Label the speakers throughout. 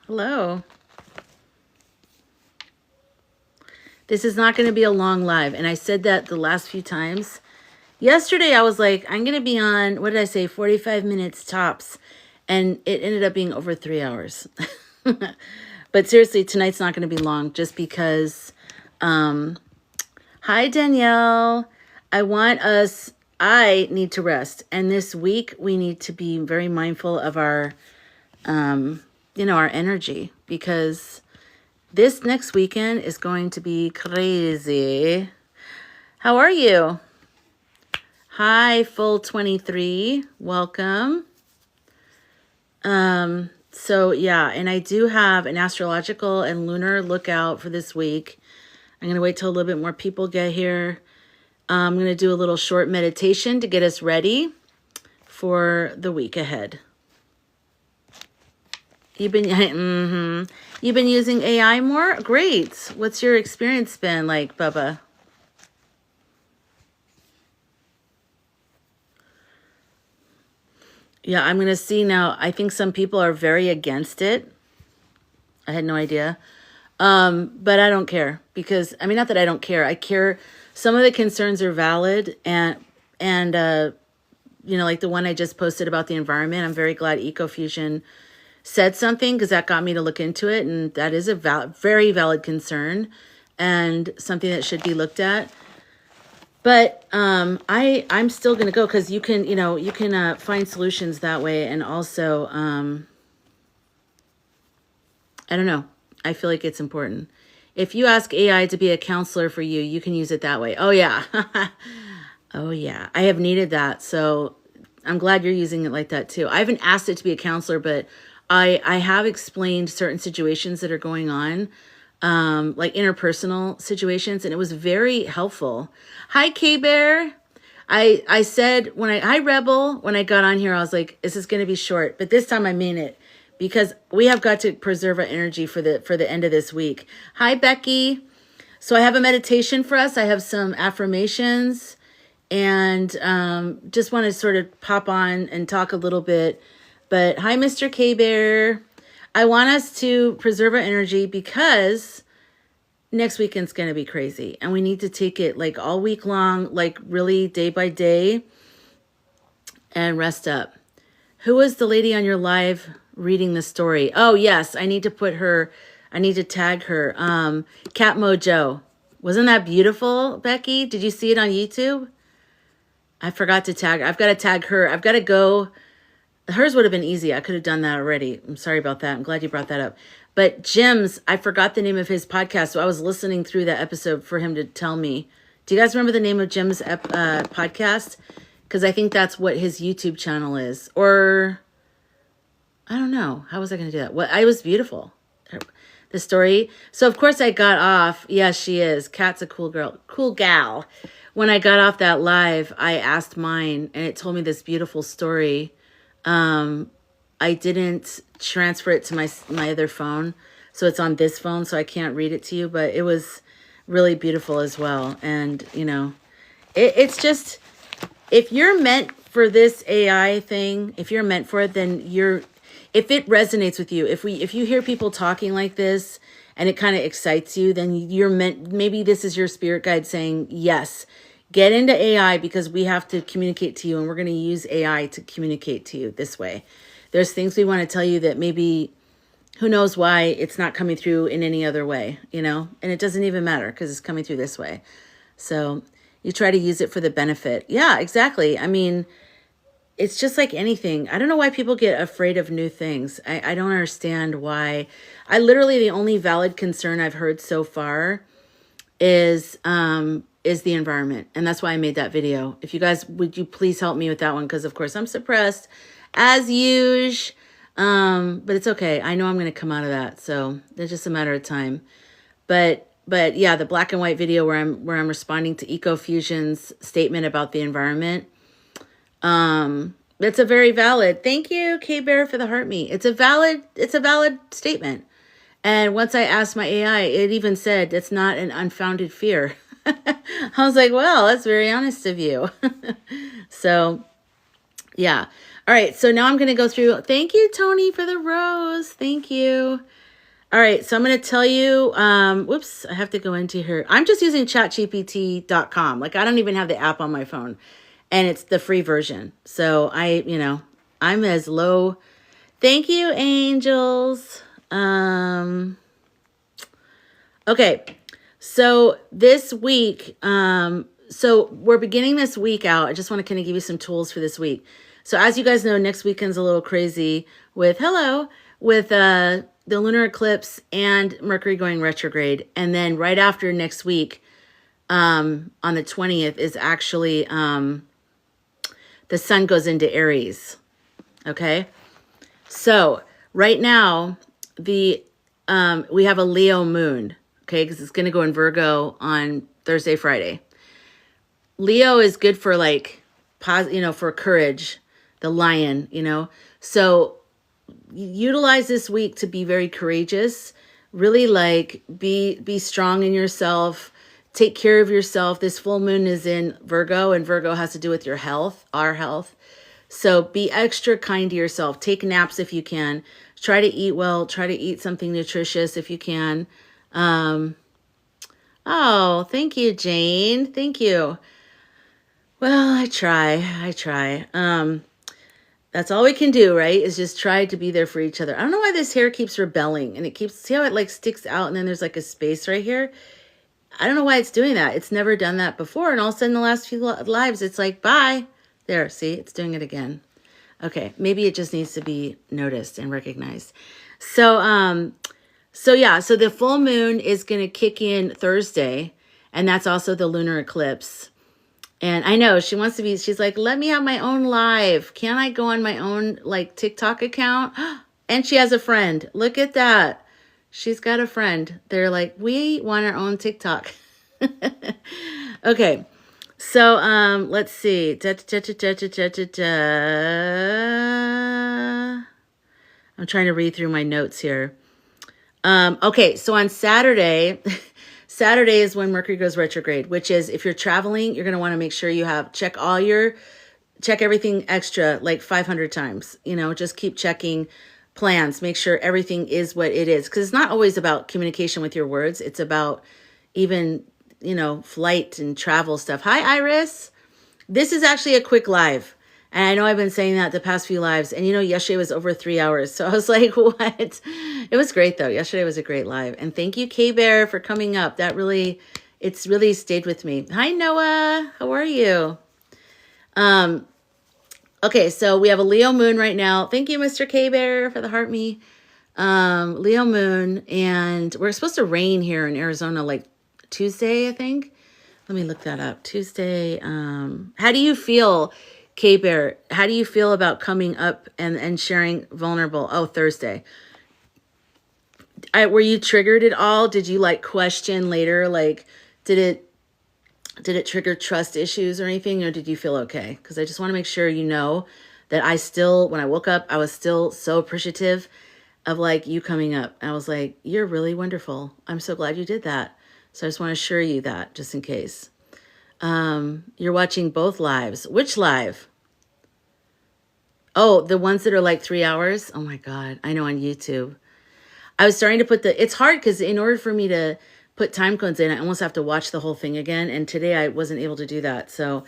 Speaker 1: Hello. This is not going to be a long live. And I said that the last few times. Yesterday, I was like, I'm going to be on, what did I say, 45 minutes tops. And it ended up being over 3 hours. But seriously, tonight's not going to be long just because, hi, Danielle. I need to rest. And this week, we need to be very mindful of our, our energy, because this next weekend is going to be crazy. How are you? Hi, Full 23. Welcome. So yeah, and I do have an astrological and lunar lookout for this week. I'm going to wait till a little bit more people get here. I'm going to do a little short meditation to get us ready for the week ahead. You've been using AI more? Great. What's your experience been like, Bubba? Yeah, I'm going to see now. I think some people are very against it. I had no idea. But I don't care because, not that I don't care. I care. Some of the concerns are valid and like the one I just posted about the environment. I'm very glad Ecofusion said something because that got me to look into it. And that is a very valid concern and something that should be looked at. But I'm still going to go because you can find solutions that way. And also, I don't know. I feel like it's important. If you ask AI to be a counselor for you, you can use it that way. Oh, yeah. Oh, yeah. I have needed that. So I'm glad you're using it like that, too. I haven't asked it to be a counselor, but I have explained certain situations that are going on, like interpersonal situations, and it was very helpful. Hi, K-Bear. I said hi, Rebel. When I got on here, I was like, this is going to be short, but this time I mean it. Because we have got to preserve our energy for the end of this week. Hi, Becky. So I have a meditation for us. I have some affirmations and just want to sort of pop on and talk a little bit. But hi, Mr. K-Bear. I want us to preserve our energy because next weekend's going to be crazy. And we need to take it like all week long, like really day by day, and rest up. Who was the lady on your live reading the story? Oh, yes. I need to tag her. Cat Mojo. Wasn't that beautiful, Becky? Did you see it on YouTube? I forgot to tag. I've got to tag her. I've got to go. Hers would have been easy. I could have done that already. I'm sorry about that. I'm glad you brought that up. But Jim's, I forgot the name of his podcast. So I was listening through that episode for him to tell me. Do you guys remember the name of Jim's podcast? Because I think that's what his YouTube channel is. Or, I don't know. How was I going to do that? Well, it was beautiful. The story. So, of course, I got off. Yeah, she is. Kat's a cool girl. Cool gal. When I got off that live, I asked mine, and it told me this beautiful story. I didn't transfer it to my other phone. So, it's on this phone, so I can't read it to you. But it was really beautiful as well. And, it's just... If you're meant for this AI thing, if you're meant for it, then if it resonates with you, if you hear people talking like this and it kind of excites you, then you're meant, maybe this is your spirit guide saying, yes, get into AI because we have to communicate to you and we're going to use AI to communicate to you this way. There's things we want to tell you that maybe, who knows why it's not coming through in any other way, and it doesn't even matter because it's coming through this way. So you try to use it for the benefit. Yeah, exactly. It's just like anything. I don't know why people get afraid of new things. I don't understand why. The only valid concern I've heard so far is the environment. And that's why I made that video. If you guys, would you please help me with that one? Because of course I'm suppressed as usual. But it's okay. I know I'm going to come out of that. So it's just a matter of time. But yeah, the black and white video where I'm responding to Ecofusion's statement about the environment. It's a very valid. Thank you, K-Bear, for the heart me. It's a valid statement. And once I asked my AI, it even said it's not an unfounded fear. I was like, well, that's very honest of you. So, yeah. All right, so now I'm going to go through. Thank you, Tony, for the rose. Thank you. All right, so I'm going to tell you, whoops, I have to go into here. I'm just using chatgpt.com. Like, I don't even have the app on my phone, and it's the free version. So I'm as low. Thank you, angels. Okay, so this week, so we're beginning this week out. I just want to kind of give you some tools for this week. So as you guys know, next weekend's a little crazy with the lunar eclipse and Mercury going retrograde. And then right after next week, on the 20th is actually, the sun goes into Aries. Okay. So right now we have a Leo moon. Okay. Cause it's going to go in Virgo on Thursday, Friday. Leo is good for for courage, the lion, so utilize this week to be very courageous, really be strong in yourself, take care of yourself. This full moon is in Virgo, and Virgo has to do with your health, our health. So be extra kind to yourself. Take naps if you can. Try to eat well. Try to eat something nutritious if you can. Oh, thank you, Jane. Thank you. Well, I try. That's all we can do, right? Is just try to be there for each other. I don't know why this hair keeps rebelling, and see how it sticks out, and then there's a space right here. I don't know why it's doing that. It's never done that before, and all of a sudden the last few lives, it's bye. There, see, it's doing it again. Okay, maybe it just needs to be noticed and recognized. So the full moon is going to kick in Thursday, and that's also the lunar eclipse. And I know she wants to be, she's like, let me have my own live. Can I go on my own TikTok account? And she has a friend. Look at that. She's got a friend. They're like, we want our own TikTok. Okay. So, let's see. I'm trying to read through my notes here. Okay. So on Saturday, Saturday is when Mercury goes retrograde, which is if you're traveling, you're going to want to make sure you check everything extra 500 times, just keep checking plans, make sure everything is what it is. Cause it's not always about communication with your words. It's about even, flight and travel stuff. Hi, Iris. This is actually a quick live. And I know I've been saying that the past few lives. And yesterday was over 3 hours. So I was like, what? It was great though. Yesterday was a great live. And thank you, K-Bear, for coming up. It's really stayed with me. Hi, Noah. How are you? Okay, so we have a Leo moon right now. Thank you, Mr. K-Bear, for the heart me. Leo moon. And we're supposed to rain here in Arizona Tuesday, I think. Let me look that up. Tuesday. How do you feel, K-Bear? How do you feel about coming up and sharing vulnerable? Oh, Thursday. Were you triggered at all? Did you question later? Did it trigger trust issues or anything? Or did you feel okay? Because I just want to make sure that when I woke up, I was still so appreciative of you coming up. I was like, you're really wonderful. I'm so glad you did that. So I just want to assure you that just in case. You're watching both lives. Which live? Oh, the ones that are 3 hours? Oh my God. I know on YouTube. I was starting to it's hard because in order for me to put time codes in, I almost have to watch the whole thing again. And today I wasn't able to do that. So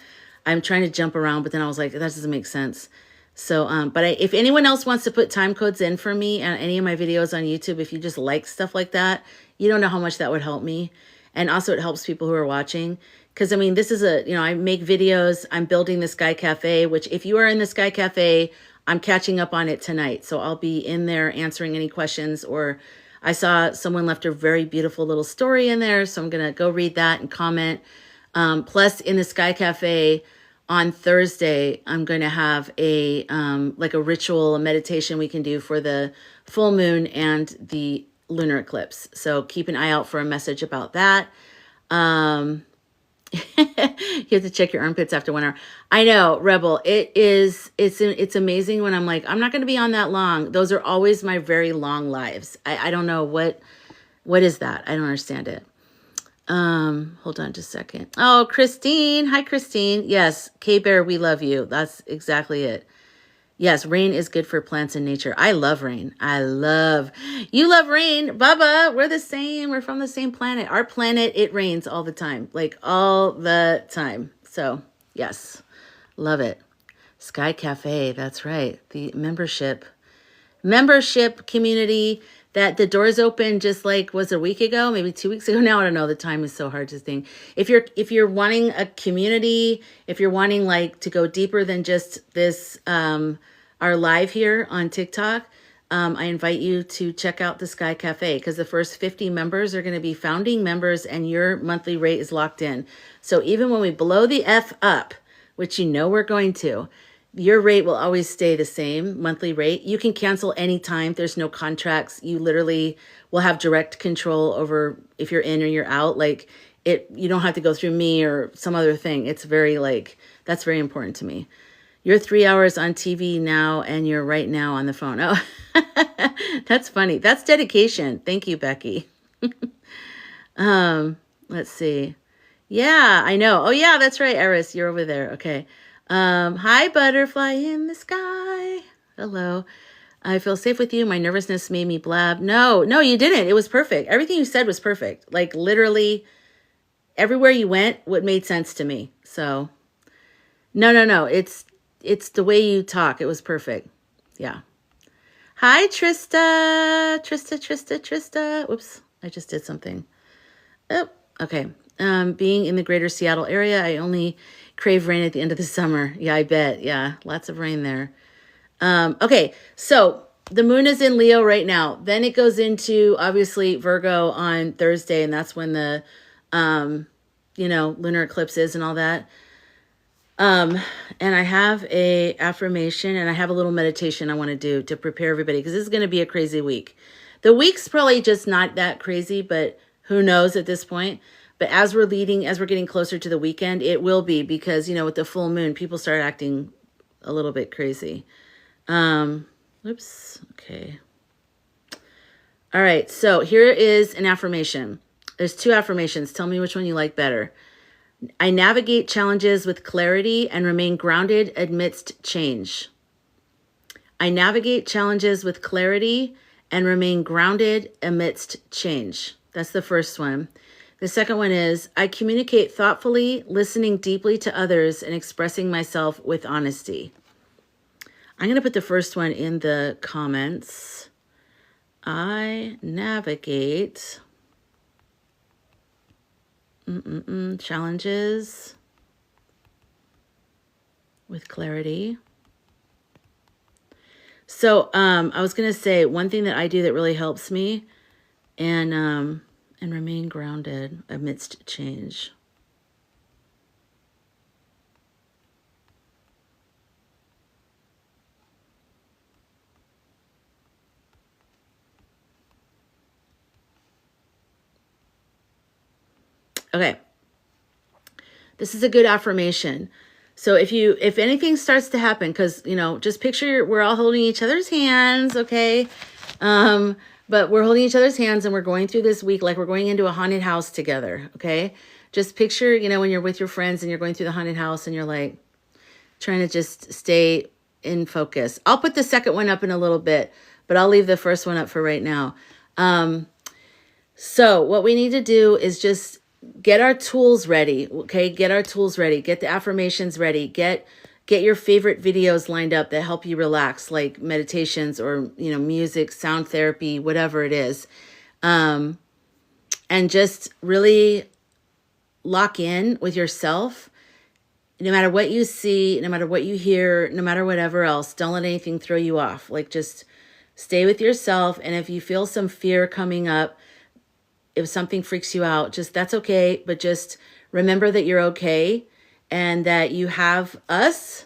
Speaker 1: I'm trying to jump around, but then I was like, that doesn't make sense. So, if anyone else wants to put time codes in for me on any of my videos on YouTube, if you just like stuff like that, you don't know how much that would help me. And also it helps people who are watching. Because, this is I make videos. I'm building the Sky Cafe, which if you are in the Sky Cafe, I'm catching up on it tonight. So I'll be in there answering any questions. Or I saw someone left a very beautiful little story in there. So I'm going to go read that and comment. Plus, in the Sky Cafe on Thursday, I'm going to have a ritual, a meditation we can do for the full moon and the lunar eclipse. So keep an eye out for a message about that. You have to check your armpits after 1 hour. I know, Rebel. It's amazing when I'm I'm not going to be on that long. Those are always my very long lives. I don't know what is that. I don't understand it. Hold on just a second. Oh, Christine. Hi, Christine. Yes. K-Bear, we love you. That's exactly it. Yes, rain is good for plants and nature. I love rain. You love rain. Baba, we're the same. We're from the same planet. Our planet, it rains all the time. Like all the time. So, yes, love it. Sky Cafe, that's right. The membership community that the doors open just like was a week ago, maybe 2 weeks ago now. I don't know. The time is so hard to think. If you're wanting a community, if you're wanting like to go deeper than just this, our live here on TikTok, I invite you to check out the Sky Cafe because the first 50 members are going to be founding members and your monthly rate is locked in. So even when we blow the F up, which you know we're going to, your rate will always stay the same monthly rate. You can cancel anytime. There's no contracts. You literally will have direct control over if you're in or you're out. Like you don't have to go through me or some other thing. It's very that's very important to me. You're 3 hours on TV now and you're right now on the phone. Oh, that's funny. That's dedication. Thank you, Becky. Let's see. Yeah, I know. Oh yeah, that's right, Eris. You're over there. Okay. Hi, butterfly in the sky. Hello. I feel safe with you. My nervousness made me blab. No, you didn't. It was perfect. Everything you said was perfect. Like literally everywhere you went, what made sense to me. So no. It's the way you talk. It was perfect. Yeah. Hi, Trista. Trista. Whoops. I just did something. Oh, okay. Being in the greater Seattle area, I only crave rain at the end of the summer. Yeah, I bet. Yeah, lots of rain there. Okay, so the moon is in Leo right now. Then it goes into, obviously, Virgo on Thursday, and that's when the, lunar eclipse is and all that. And I have a affirmation and I have a little meditation I want to do to prepare everybody because this is going to be a crazy week. The week's probably just not that crazy, but who knows at this point. But as we're getting closer to the weekend, it will be because, with the full moon, people start acting a little bit crazy. Oops. Okay. All right. So here is an affirmation. There's 2 affirmations. Tell me which one you like better. I navigate challenges with clarity and remain grounded amidst change. I navigate challenges with clarity and remain grounded amidst change. That's the first one. The second one is, I communicate thoughtfully, listening deeply to others, and expressing myself with honesty. I'm going to put the first one in the comments. I navigate challenges with clarity. So I was going to say one thing that I do that really helps me and remain grounded amidst change. Okay. This is a good affirmation. So if anything starts to happen, because, just picture we're all holding each other's hands, okay? But we're holding each other's hands and we're going through this week like we're going into a haunted house together, okay? Just picture, when you're with your friends and you're going through the haunted house and you're like trying to just stay in focus. I'll put the second one up in a little bit, but I'll leave the first one up for right now. So what we need to do is just get our tools ready, okay? Get our tools ready. Get the affirmations ready. Get your favorite videos lined up that help you relax, like meditations or, music, sound therapy, whatever it is. And just really lock in with yourself. No matter what you see, no matter what you hear, no matter whatever else, don't let anything throw you off. Like just stay with yourself. And if you feel some fear coming up, if something freaks you out, that's okay. But just remember that you're okay and that you have us,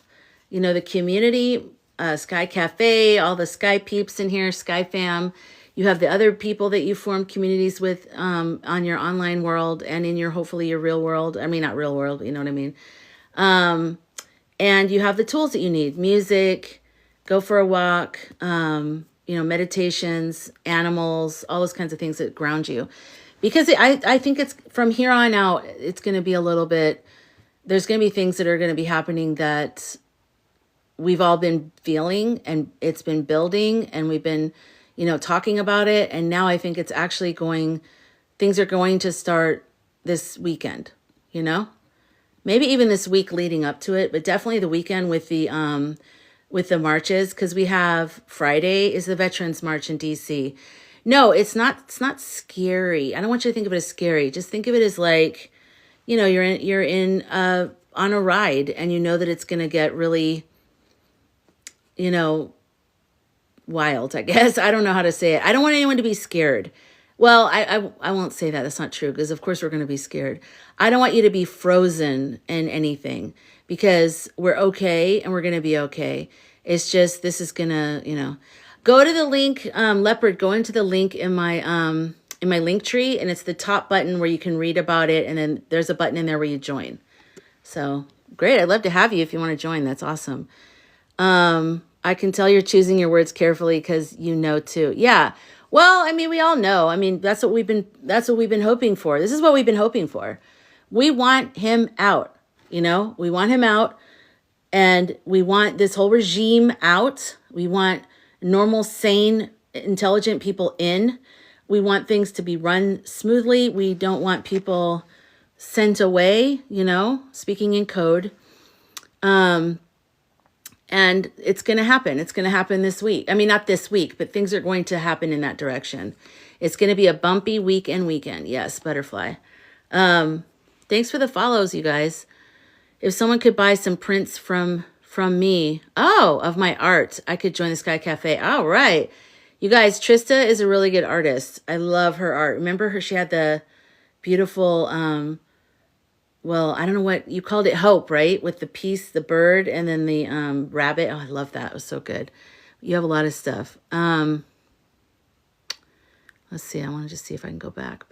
Speaker 1: the community, Sky Cafe, all the Sky peeps in here, Sky fam. You have the other people that you form communities with on your online world and in hopefully your real world. I mean, not real world, you know what I mean? And you have the tools that you need. Music, go for a walk, meditations, animals, all those kinds of things that ground you. Because I think it's from here on out, it's going to be a little bit, there's going to be things that are going to be happening that we've all been feeling, and it's been building, and we've been, talking about it. And now I think it's actually things are going to start this weekend, maybe even this week leading up to it, but definitely the weekend with the marches, because we have Friday is the Veterans March in DC. No, it's not scary. I don't want you to think of it as scary. Just think of it as like, you're in on a ride, and you know that it's going to get really, wild, I guess. I don't know how to say it. I don't want anyone to be scared. Well, I won't say that. That's not true, because of course we're going to be scared. I don't want you to be frozen in anything, because we're okay and we're going to be okay. It's just, this is going to, go to the link, Leopard, go into the link in my Linktree, and it's the top button where you can read about it. And then there's a button in there where you join. So great. I'd love to have you if you want to join. That's awesome. I can tell you're choosing your words carefully, because too. Yeah. Well, I mean, we all know. I mean, that's what we've been hoping for. This is what we've been hoping for. We want him out, we want him out, and we want this whole regime out. We want normal, sane, intelligent people in. We want things to be run smoothly. We don't want people sent away, speaking in code. And it's going to happen. It's going to happen this week. I mean, not this week, but things are going to happen in that direction. It's going to be a bumpy weekend. Yes, Butterfly. Thanks for the follows, you guys. If someone could buy some prints from me, of my art, I could join the Sky Cafe. All right. You guys, Trista is a really good artist. I love her art. Remember her? She had the beautiful, well, I don't know what you called it, hope, right? With the piece, the bird, and then the rabbit. Oh, I love that. It was so good. You have a lot of stuff. Let's see. I want to just see if I can go back.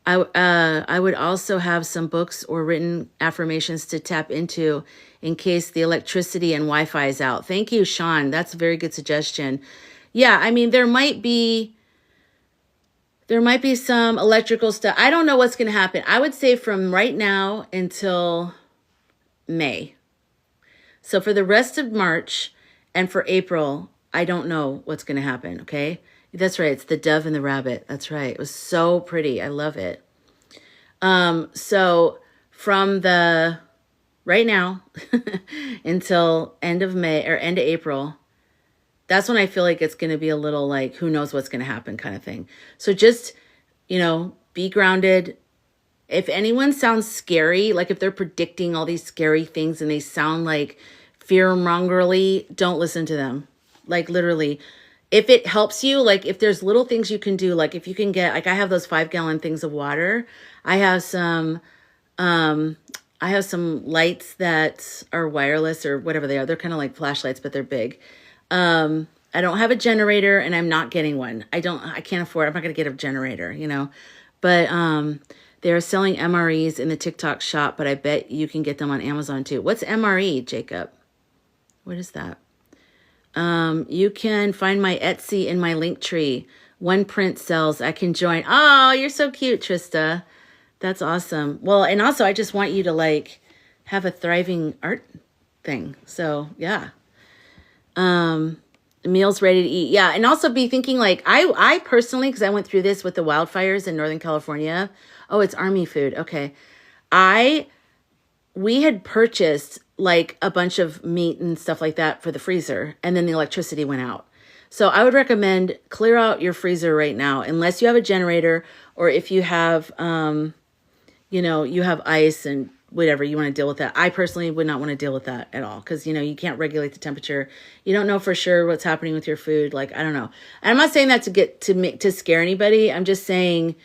Speaker 1: I would also have some books or written affirmations to tap into in case the electricity and Wi-Fi is out. Thank you, Sean. That's a very good suggestion. Yeah, I mean, there might be some electrical stuff. I don't know what's going to happen. I would say from right now until May. So for the rest of March and for April, I don't know what's going to happen, okay? That's right. It's the dove and the rabbit. That's right. It was so pretty. I love it. So from the right now until end of May or end of April, that's when I feel like it's going to be a little like, who knows what's going to happen kind of thing. So just, be grounded. If anyone sounds scary, like if they're predicting all these scary things and they sound like fear-mongerly, don't listen to them. Like literally, if it helps you, like if there's little things you can do, like if you can get, like I have those 5-gallon things of water. I have some lights that are wireless or whatever they are. They're kind of like flashlights, but they're big. I don't have a generator, and I'm not getting one. I can't afford, I'm not going to get a generator, but, they're selling MREs in the TikTok shop, but I bet you can get them on Amazon too. What's MRE, Jacob? What is that? You can find my Etsy in my Linktree. One print sells. I can join. Oh, you're so cute, Trista. That's awesome. Well, and also I just want you to like have a thriving art thing. So yeah. Meals ready to eat. Yeah. And also be thinking like, I personally, cause I went through this with the wildfires in Northern California. Oh, it's army food. Okay. We had purchased like a bunch of meat and stuff like that for the freezer, and then the electricity went out. So I would recommend clear out your freezer right now, unless you have a generator, or if you have, you have ice and whatever, you want to deal with that. I personally would not want to deal with that at all, because, you can't regulate the temperature. You don't know for sure what's happening with your food. Like, I don't know. And I'm not saying that to scare anybody. I'm just saying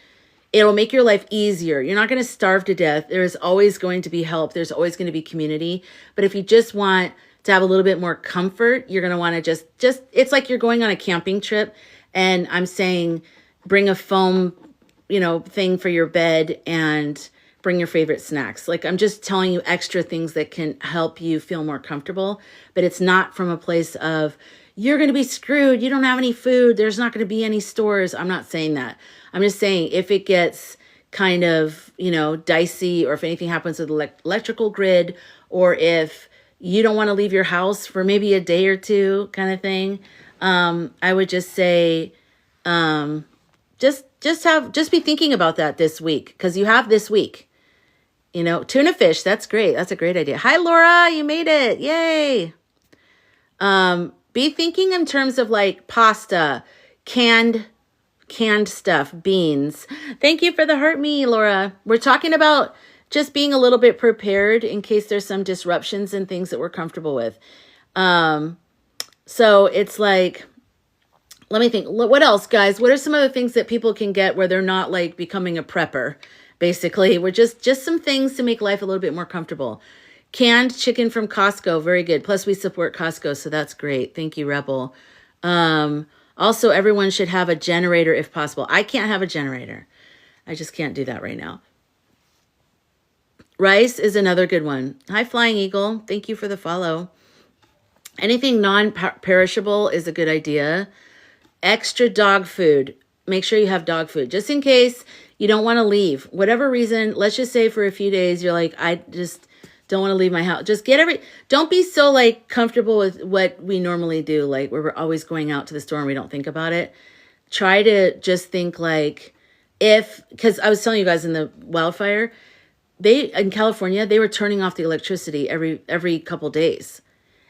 Speaker 1: it'll make your life easier. You're not going to starve to death. There's always going to be help. There's always going to be community. But if you just want to have a little bit more comfort, you're going to want to just, it's like you're going on a camping trip. And I'm saying, bring a foam, thing for your bed, and bring your favorite snacks. Like, I'm just telling you extra things that can help you feel more comfortable, but it's not from a place of, you're going to be screwed. You don't have any food. There's not going to be any stores. I'm not saying that. I'm just saying if it gets kind of, dicey, or if anything happens with the electrical grid, or if, you don't want to leave your house for maybe a day or two kind of thing, I would just say, just be thinking about that this week, because you have this week. You know, tuna fish, that's great. That's a great idea. Hi, Laura, you made it. Yay. Be thinking in terms of like pasta, canned stuff, beans. Thank you for the heart me, Laura. We're talking about just being a little bit prepared in case there's some disruptions and things that we're comfortable with. So it's like, let me think. What else, guys? What are some other things that people can get where they're not like becoming a prepper? Basically, we're just some things to make life a little bit more comfortable. Canned chicken from Costco, very good. Plus, we support Costco, so that's great. Thank you, Rebel. Also, everyone should have a generator if possible. I can't have a generator. I just can't do that right now. Rice is another good one. Hi, Flying Eagle. Thank you for the follow. Anything non-perishable is a good idea. Extra dog food. Make sure you have dog food, just in case you don't want to leave. Whatever reason, let's just say for a few days, you're like, I just don't want to leave my house. Just don't be so like comfortable with what we normally do, like where we're always going out to the store and we don't think about it. Try to just think like because I was telling you guys in the wildfire, in California, they were turning off the electricity every couple days.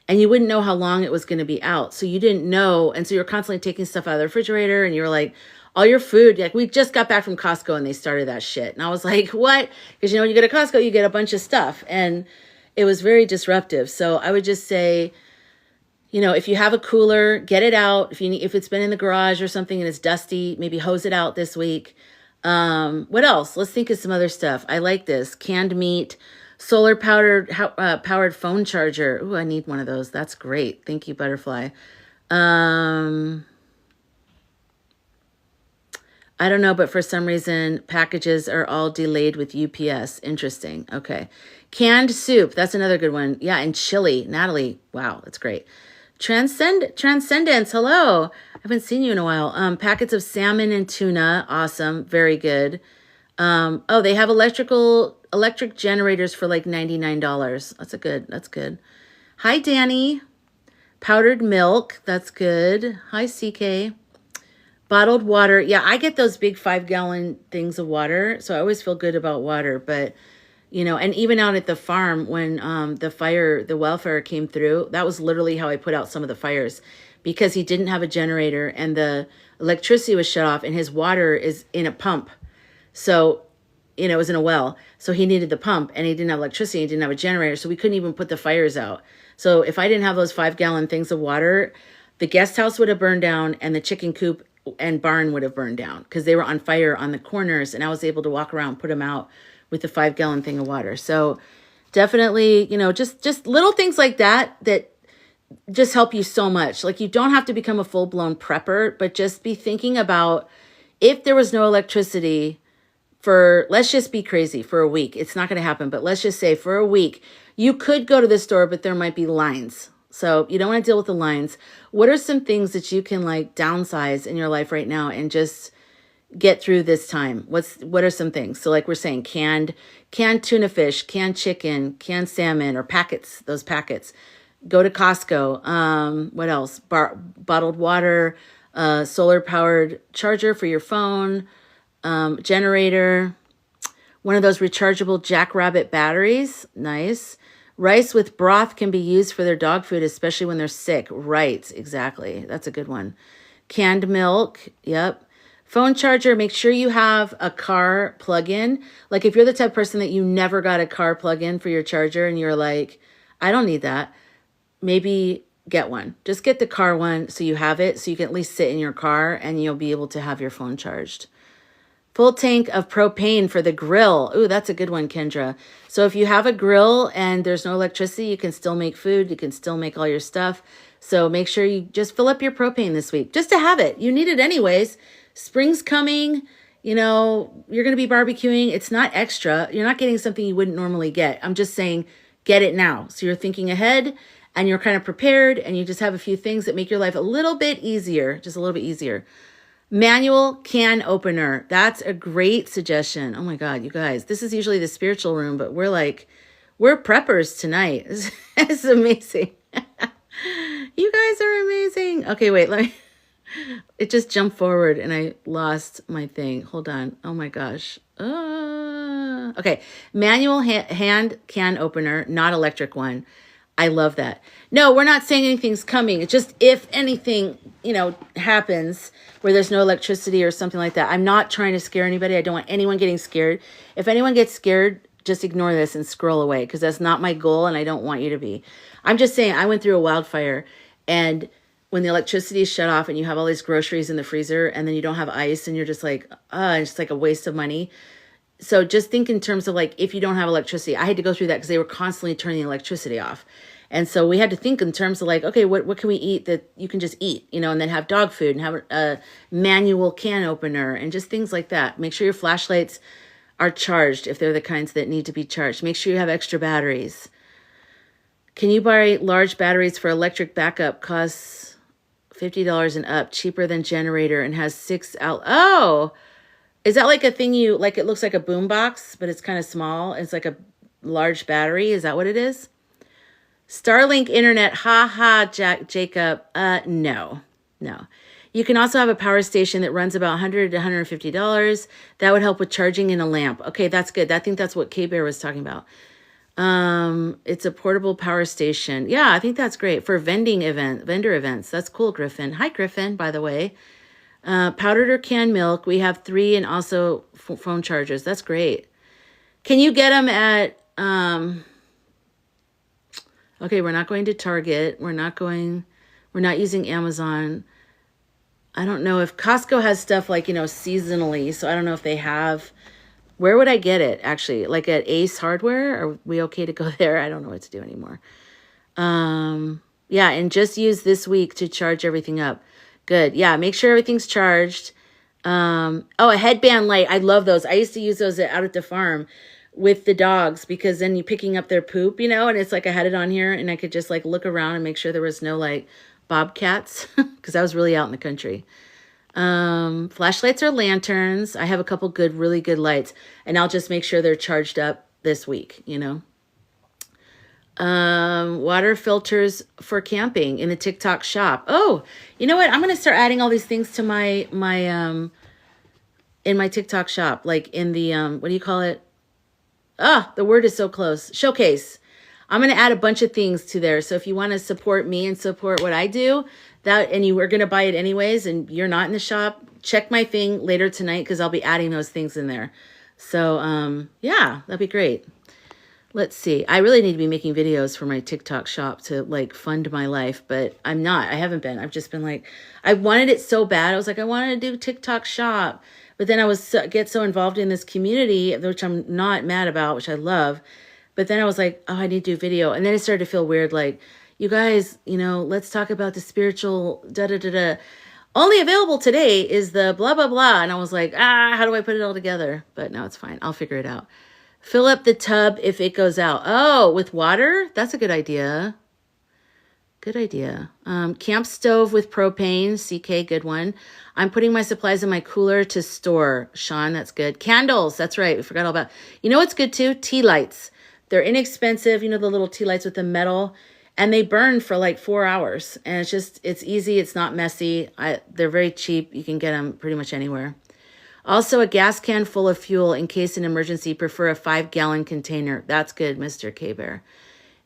Speaker 1: And you wouldn't know how long it was going to be out. So you didn't know. And so you're constantly taking stuff out of the refrigerator and you're like, all your food, like we just got back from Costco and they started that shit. And I was like, what? Because, when you go to Costco, you get a bunch of stuff. And it was very disruptive. So I would just say, if you have a cooler, get it out. If it's been in the garage or something and it's dusty, maybe hose it out this week. What else? Let's think of some other stuff. I like this. Canned meat, solar powered phone charger. Ooh, I need one of those. That's great. Thank you, Butterfly. I don't know, but for some reason, packages are all delayed with UPS. Interesting. Okay. Canned soup. That's another good one. Yeah, and chili. Natalie. Wow, that's great. Transcendence. Hello. I haven't seen you in a while. Packets of salmon and tuna. Awesome. Very good. They have electric generators for like $99. That's good. Hi, Danny. Powdered milk. That's good. Hi, CK. Bottled water. Yeah, I get those big 5-gallon things of water. So I always feel good about water. But, and even out at the farm when the wildfire came through, that was literally how I put out some of the fires, because he didn't have a generator and the electricity was shut off and his water is in a pump. So, it was in a well. So he needed the pump and he didn't have electricity. He didn't have a generator. So we couldn't even put the fires out. So if I didn't have those 5-gallon things of water, the guest house would have burned down and the chicken coop and barn would have burned down because they were on fire on the corners, and I was able to walk around, put them out with the 5-gallon thing of water. So definitely, just little things like that just help you so much. Like, you don't have to become a full-blown prepper, but just be thinking about if there was no electricity for, let's just be crazy, for a week. It's not going to happen, but let's just say for a week, you could go to the store, but there might be lines. So you don't want to deal with the lines. What are some things that you can like downsize in your life right now and just get through this time? What are some things? So like we're saying, canned tuna fish, canned chicken, canned salmon, or those packets. Go to Costco. What else? Bottled water, solar powered charger for your phone, generator, one of those rechargeable Jackrabbit batteries. Nice. Rice with broth can be used for their dog food, especially when they're sick. Right, exactly. That's a good one. Canned milk. Yep. Phone charger. Make sure you have a car plug-in. Like if you're the type of person that you never got a car plug-in for your charger and you're like, I don't need that. Maybe get one. Just get the car one so you have it, so you can at least sit in your car and you'll be able to have your phone charged. Full tank of propane for the grill. Ooh, that's a good one, Kendra. So if you have a grill and there's no electricity, you can still make food. You can still make all your stuff. So make sure you just fill up your propane this week, just to have it. You need it anyways. Spring's coming. You're going to be barbecuing. It's not extra. You're not getting something you wouldn't normally get. I'm just saying, get it now. So you're thinking ahead and you're kind of prepared and you just have a few things that make your life a little bit easier, just a little bit easier. Manual can opener. That's a great suggestion. Oh my God, you guys, this is usually the spiritual room, but we're We're preppers tonight. It's amazing. You guys are amazing. Okay, wait, let me. It just jumped forward and I lost my thing. Hold on. Oh my gosh. Okay. Manual hand can opener, not electric one. I love that. No, we're not saying anything's coming. It's just if anything, happens where there's no electricity or something like that. I'm not trying to scare anybody. I don't want anyone getting scared. If anyone gets scared, just ignore this and scroll away because that's not my goal and I don't want you to be. I'm just saying I went through a wildfire and when the electricity is shut off and you have all these groceries in the freezer and then you don't have ice and you're just like, it's like a waste of money. So just think in terms of like, if you don't have electricity, I had to go through that because they were constantly turning the electricity off. And so we had to think in terms of like, okay, what can we eat that you can just eat, and then have dog food and have a manual can opener and just things like that. Make sure your flashlights are charged if they're the kinds that need to be charged. Make sure you have extra batteries. Can you buy large batteries for electric backup? Costs $50 and up, cheaper than generator and has 6 out. Oh, is that like a thing like it looks like a boom box, but it's kind of small. It's like a large battery. Is that what it is? Starlink internet. Jacob. No. You can also have a power station that runs about $100 to $150. That would help with charging in a lamp. Okay, that's good. I think that's what K-Bear was talking about. It's a portable power station. Yeah, I think that's great for vendor events. That's cool, Griffin. Hi, Griffin, by the way. Powdered or canned milk. We have 3 and also phone chargers. That's great. Can you get them at, okay, we're not going to Target. We're not using Amazon. I don't know if Costco has stuff like, seasonally. So I don't know if they have. Where would I get it, actually? Like at Ace Hardware? Are we okay to go there? I don't know what to do anymore. Yeah, and just use this week to charge everything up. Good. Yeah, make sure everything's charged. Oh, a headband light. I love those. I used to use those out at the farm with the dogs because then you're picking up their poop, and it's like I had it on here and I could just like look around and make sure there was no like bobcats because I was really out in the country. Flashlights or lanterns. I have a couple really good lights and I'll just make sure they're charged up this week, water filters for camping in the TikTok shop. Oh, you know what? I'm going to start adding all these things to my in my TikTok shop, like in the, what do you call it? The word is so close. Showcase. I'm going to add a bunch of things to there. So if you want to support me and support what I do, and you were going to buy it anyways, and you're not in the shop, check my thing later tonight because I'll be adding those things in there. So, yeah, that'd be great. Let's see. I really need to be making videos for my TikTok shop to like fund my life, but I'm not. I haven't been. I've just been like, I wanted it so bad. I was like, I wanted to do TikTok shop, but then I get so involved in this community, which I'm not mad about, which I love. But then I was like, oh, I need to do video. And then it started to feel weird. Like, you guys, let's talk about the spiritual da-da-da-da. Only available today is the blah, blah, blah. And I was like, how do I put it all together? But no, it's fine. I'll figure it out. Fill up the tub if it goes out. Oh, with water? That's a good idea. Good idea. Camp stove with propane. CK, good one. I'm putting my supplies in my cooler to store. Sean, that's good. Candles. That's right. We forgot all about. You know what's good too? Tea lights. They're inexpensive. The little tea lights with the metal. And they burn for like 4 hours. And it's easy. It's not messy. They're very cheap. You can get them pretty much anywhere. Also, a gas can full of fuel in case an emergency. Prefer a 5-gallon container. That's good, Mr. K-Bear.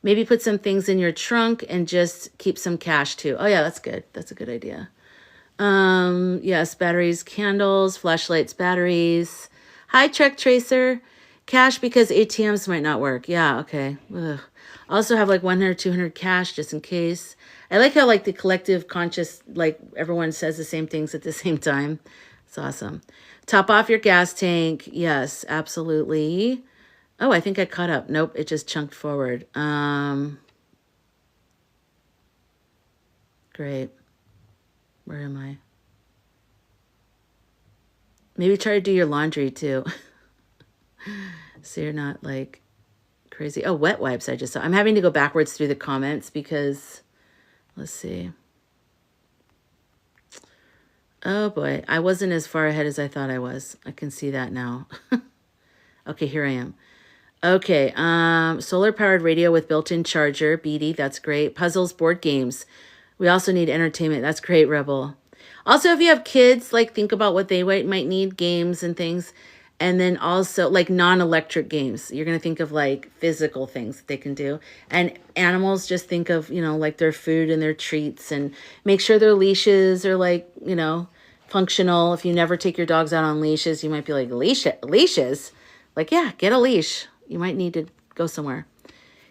Speaker 1: Maybe put some things in your trunk and just keep some cash too. Oh yeah, that's good. That's a good idea. Yes, batteries, candles, flashlights, batteries. Hi, Trek Tracer. Cash because ATMs might not work. Yeah, okay. Ugh. Also have like 100, 200 cash just in case. I like how like the collective conscious, like everyone says the same things at the same time. It's awesome. Top off your gas tank. Yes, absolutely. Oh, I think I caught up. Nope, it just chunked forward. Great. Where am I? Maybe try to do your laundry too. So you're not like crazy. Oh, wet wipes I just saw. I'm having to go backwards through the comments because, let's see. Oh boy, I wasn't as far ahead as I thought I was. I can see that now. Okay, here I am. Okay, solar powered radio with built-in charger, BD, that's great. Puzzles, board games. We also need entertainment. That's great, Rebel. Also, if you have kids, like think about what they might need, games and things. And then also like non-electric games. You're going to think of like physical things that they can do. And animals, just think of, like their food and their treats, and make sure their leashes are like, functional. If you never take your dogs out on leashes, you might be like, leashes? Like, yeah, get a leash. You might need to go somewhere.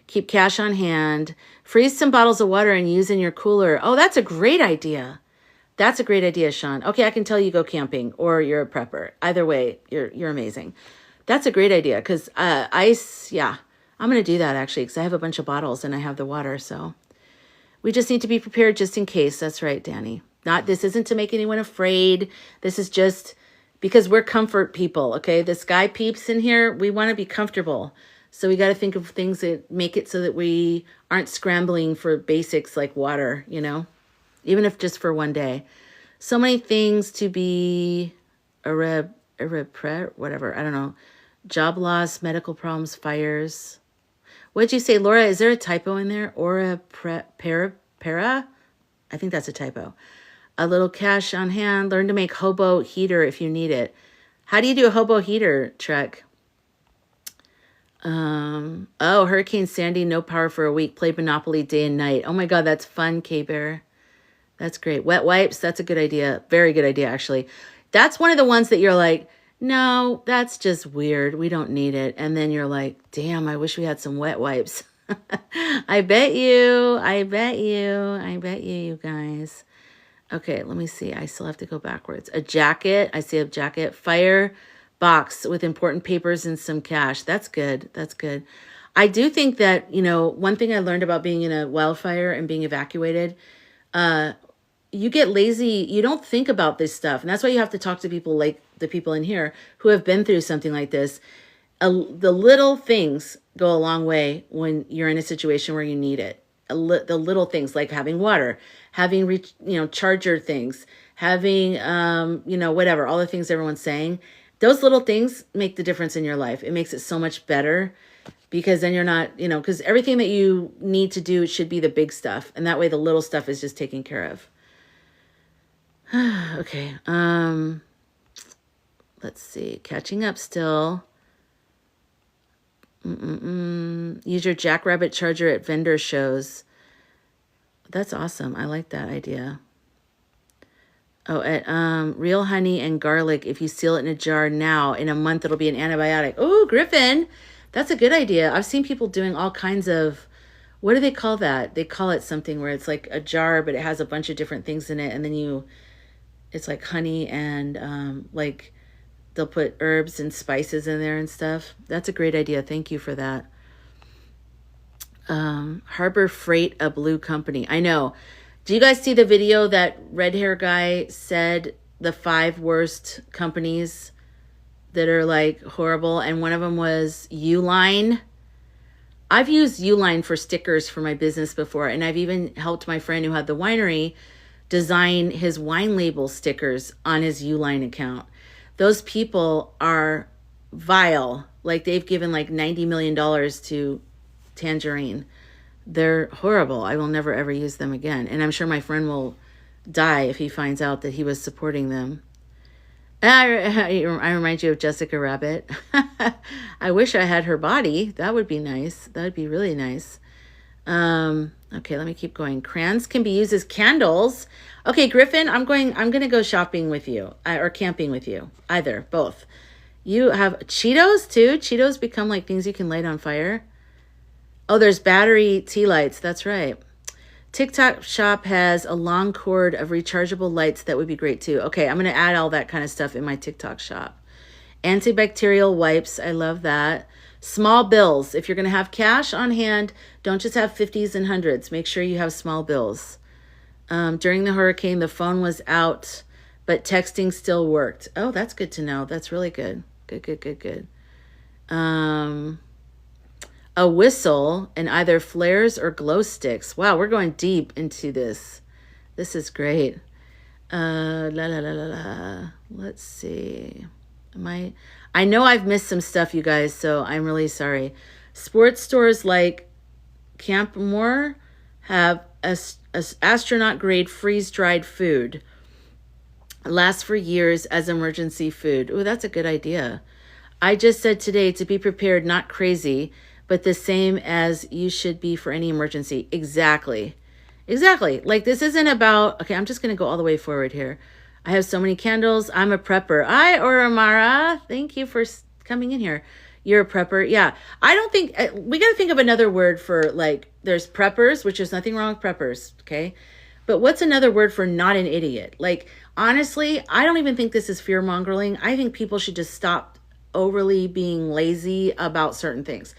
Speaker 1: Keep cash on hand. Freeze some bottles of water and use in your cooler. Oh, that's a great idea. That's a great idea, Sean. Okay, I can tell you go camping or you're a prepper. Either way, you're amazing. That's a great idea because ice, yeah. I'm going to do that actually because I have a bunch of bottles and I have the water. So we just need to be prepared just in case. That's right, Danny. This isn't to make anyone afraid. This is just because we're comfort people, okay? The sky peeps in here, we want to be comfortable. So we got to think of things that make it so that we aren't scrambling for basics like water, even if just for one day. So many things to be whatever, I don't know. Job loss, medical problems, fires. What'd you say, Laura? Is there a typo in there? Para? I think that's a typo. A little cash on hand. Learn to make hobo heater if you need it. How do you do a hobo heater, Trek? Hurricane Sandy, no power for a week. Played Monopoly day and night. Oh my God, that's fun, K-Bear. That's great. Wet wipes, that's a good idea. Very good idea, actually. That's one of the ones that you're like, no, that's just weird. We don't need it. And then you're like, damn, I wish we had some wet wipes. I bet you, you guys. Okay, let me see. I still have to go backwards. A jacket. I see a jacket. Fire box with important papers and some cash. That's good. That's good. I do think that, one thing I learned about being in a wildfire and being evacuated, you get lazy. You don't think about this stuff. And that's why you have to talk to people like the people in here who have been through something like this. The little things go a long way when you're in a situation where you need it. The little things like having water, having, charger things, having, whatever, all the things everyone's saying. Those little things make the difference in your life. It makes it so much better because then you're not, because everything that you need to do should be the big stuff. And that way the little stuff is just taken care of. Okay. Let's see. Catching up still. Use your jackrabbit charger at vendor shows. That's awesome. I like that idea. Oh, at real honey and garlic. If you seal it in a jar now, in a month, it'll be an antibiotic. Oh, Griffin. That's a good idea. I've seen people doing all kinds of, what do they call that? They call it something where it's like a jar, but it has a bunch of different things in it. And then it's like honey and like they'll put herbs and spices in there and stuff. That's a great idea. Thank you for that. Harbor Freight, a blue company. I know. Do you guys see the video that red hair guy said the 5 worst companies that are like horrible? And one of them was Uline. I've used Uline for stickers for my business before. And I've even helped my friend who had the winery design his wine label stickers on his Uline account. Those people are vile. Like they've given like $90 million to Tangerine. They're horrible. I will never ever use them again. And I'm sure my friend will die if he finds out that he was supporting them. I remind you of Jessica Rabbit. I wish I had her body. That would be nice. That would be really nice. Okay, let me keep going. Crayons can be used as candles. Okay, Griffin, I'm going to go shopping with you or camping with you. Either, both. You have Cheetos too. Cheetos become like things you can light on fire. Oh, there's battery tea lights. That's right. TikTok shop has a long cord of rechargeable lights that would be great too. Okay, I'm going to add all that kind of stuff in my TikTok shop. Antibacterial wipes. I love that. Small bills. If you're going to have cash on hand, don't just have 50s and 100s. Make sure you have small bills. During the hurricane, the phone was out, but texting still worked. Oh, that's good to know. That's really good. Good. A whistle and either flares or glow sticks. Wow, we're going deep into this. This is great. Let's see. I know I've missed some stuff, you guys, so I'm really sorry. Sports stores like Camp Moore have astronaut grade freeze dried food. Lasts for years as emergency food. Oh, that's a good idea. I just said today to be prepared, not crazy, but the same as you should be for any emergency. Exactly. Exactly. Like, this isn't about, okay, I'm just going to go all the way forward here. I have so many candles. I'm a prepper. Or Amara, thank you for coming in here. You're a prepper. Yeah. I don't think, we got to think of another word for, like, there's preppers, which is nothing wrong with preppers. Okay. But what's another word for not an idiot? Like, honestly, I don't even think this is fear mongering. I think people should just stop overly being lazy about certain things.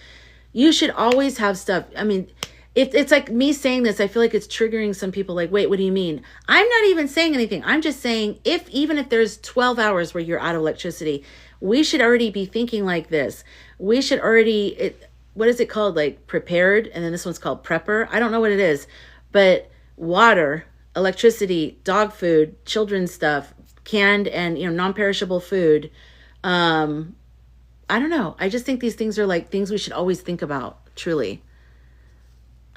Speaker 1: You should always have stuff. I mean, it's like me saying this, I feel like it's triggering some people like, wait, what do you mean? I'm not even saying anything. I'm just saying even if there's 12 hours where you're out of electricity, we should already be thinking like this. We should already, what is it called? Like prepared. And then this one's called prepper. I don't know what it is, but water, electricity, dog food, children's stuff, canned and, non-perishable food. I don't know. I just think these things are like things we should always think about, truly.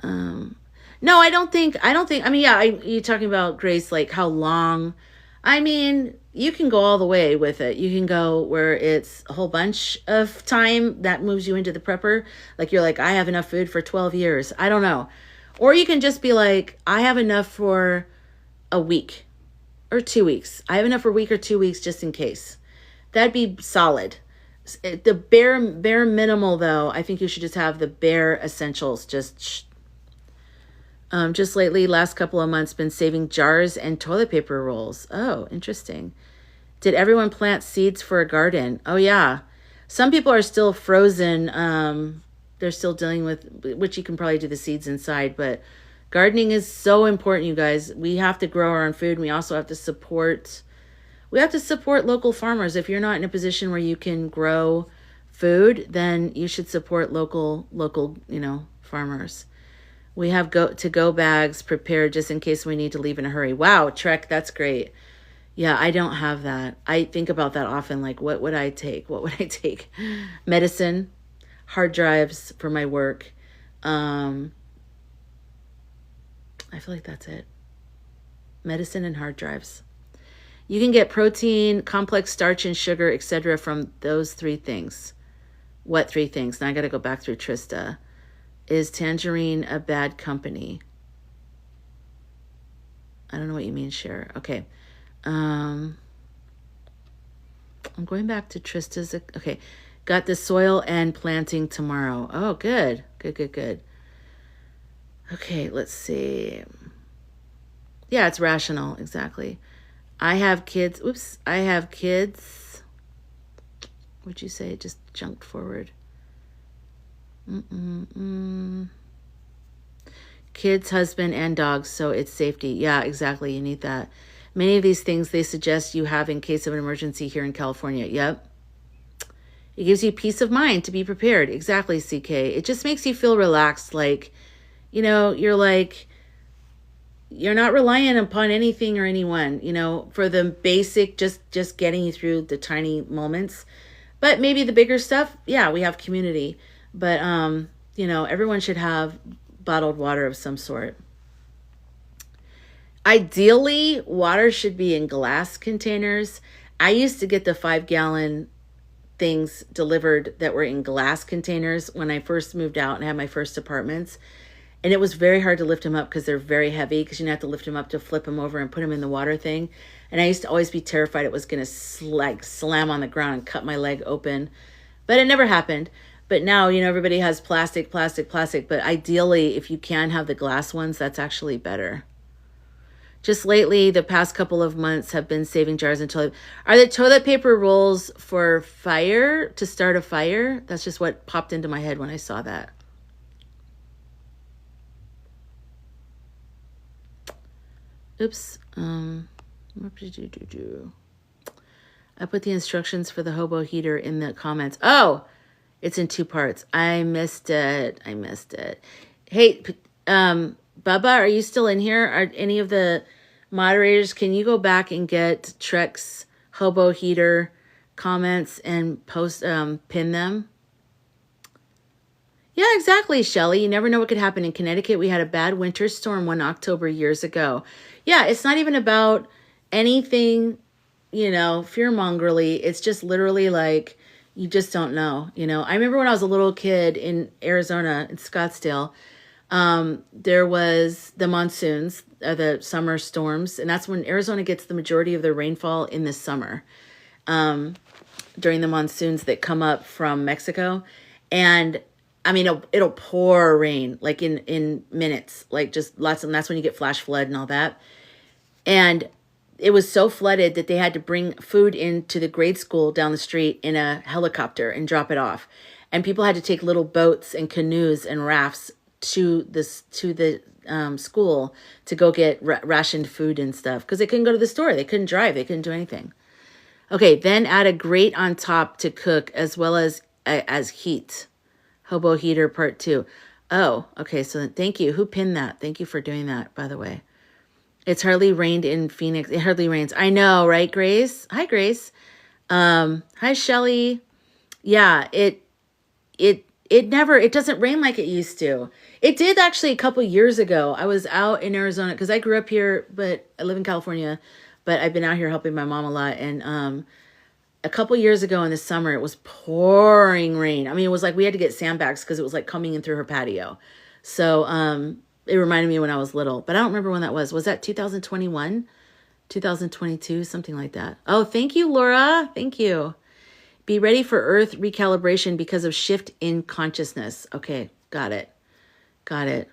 Speaker 1: No, I don't think, I mean, yeah, you're talking about Grace, like how long, I mean, you can go all the way with it. You can go where it's a whole bunch of time that moves you into the prepper. Like you're like, I have enough food for 12 years. I don't know. Or you can just be like, I have enough for a week or 2 weeks. I have enough for a week or 2 weeks just in case. That'd be solid. The bare minimal, though, I think you should just have the bare essentials. Just lately, last couple of months, been saving jars and toilet paper rolls. Oh, interesting. Did everyone plant seeds for a garden? Oh, yeah. Some people are still frozen. They're still dealing with, which you can probably do the seeds inside, but gardening is so important, you guys. We have to grow our own food. And we also have to support local farmers. If you're not in a position where you can grow food, then you should support local, farmers. We have to-go bags prepared just in case we need to leave in a hurry. Wow, Trek, that's great. Yeah, I don't have that. I think about that often. Like, what would I take? What would I take? Medicine, hard drives for my work. I feel like that's it. Medicine and hard drives. You can get protein, complex starch, and sugar, etc. from those 3 things. What 3 things? Now I got to go back through Trista. Is tangerine a bad company? I don't know what you mean, Cher. Okay. I'm going back to Trista's. Okay. Got the soil and planting tomorrow. Oh, good. Good. Okay, let's see. Yeah, it's rational. Exactly. I have kids. Oops. I have kids. What'd you say? It just jumped forward. Kids, husband, and dogs, so it's safety. Yeah, exactly. You need that. Many of these things they suggest you have in case of an emergency here in California. Yep. It gives you peace of mind to be prepared. Exactly, CK. It just makes you feel relaxed. Like, you're like, you're not reliant upon anything or anyone, for the basic, just getting you through the tiny moments. But maybe the bigger stuff, yeah, we have community. But, everyone should have bottled water of some sort. Ideally, water should be in glass containers. I used to get the 5-gallon things delivered that were in glass containers when I first moved out and had my first apartments. And it was very hard to lift them up because they're very heavy because you have to lift them up to flip them over and put them in the water thing. And I used to always be terrified it was going to slam on the ground and cut my leg open. But it never happened. But now, everybody has plastic. But ideally, if you can have the glass ones, that's actually better. Just lately, the past couple of months have been saving jars and toilet. Are the toilet paper rolls for fire, to start a fire? That's just what popped into my head when I saw that. Oops. What did you do? I put the instructions for the hobo heater in the comments. Oh, it's in 2 parts. I missed it. Hey, Bubba, are you still in here? Are any of the moderators, can you go back and get Trek's hobo heater comments and post, pin them. Yeah, exactly, Shelley. You never know what could happen. In Connecticut, we had a bad winter storm one October years ago. Yeah, it's not even about anything, fear-mongerly. It's just literally like, you just don't know, I remember when I was a little kid in Arizona, in Scottsdale, there was the monsoons, the summer storms, and that's when Arizona gets the majority of their rainfall in the summer, during the monsoons that come up from Mexico. And I mean, it'll pour rain like in minutes, like just lots. And that's when you get flash flood and all that. And it was so flooded that they had to bring food into the grade school down the street in a helicopter and drop it off. And people had to take little boats and canoes and rafts to the school to go get rationed food and stuff, because they couldn't go to the store. They couldn't drive. They couldn't do anything. Okay, then add a grate on top to cook, as well as heat. Hobo heater part 2. Oh, okay. So thank you. Who pinned that? Thank you for doing that, by the way. It's hardly rained in Phoenix. It hardly rains. I know, right, Grace? Hi, Grace. Hi, Shelley. Yeah, it doesn't rain like it used to. It did actually a couple years ago. I was out in Arizona because I grew up here, but I live in California, but I've been out here helping my mom a lot. And a couple years ago in the summer, it was pouring rain. I mean, it was like we had to get sandbags because it was like coming in through her patio. So it reminded me when I was little, but I don't remember when that was. Was that 2021, 2022, something like that? Oh, thank you, Laura. Thank you. Be ready for Earth recalibration because of shift in consciousness. Okay, got it. Got it.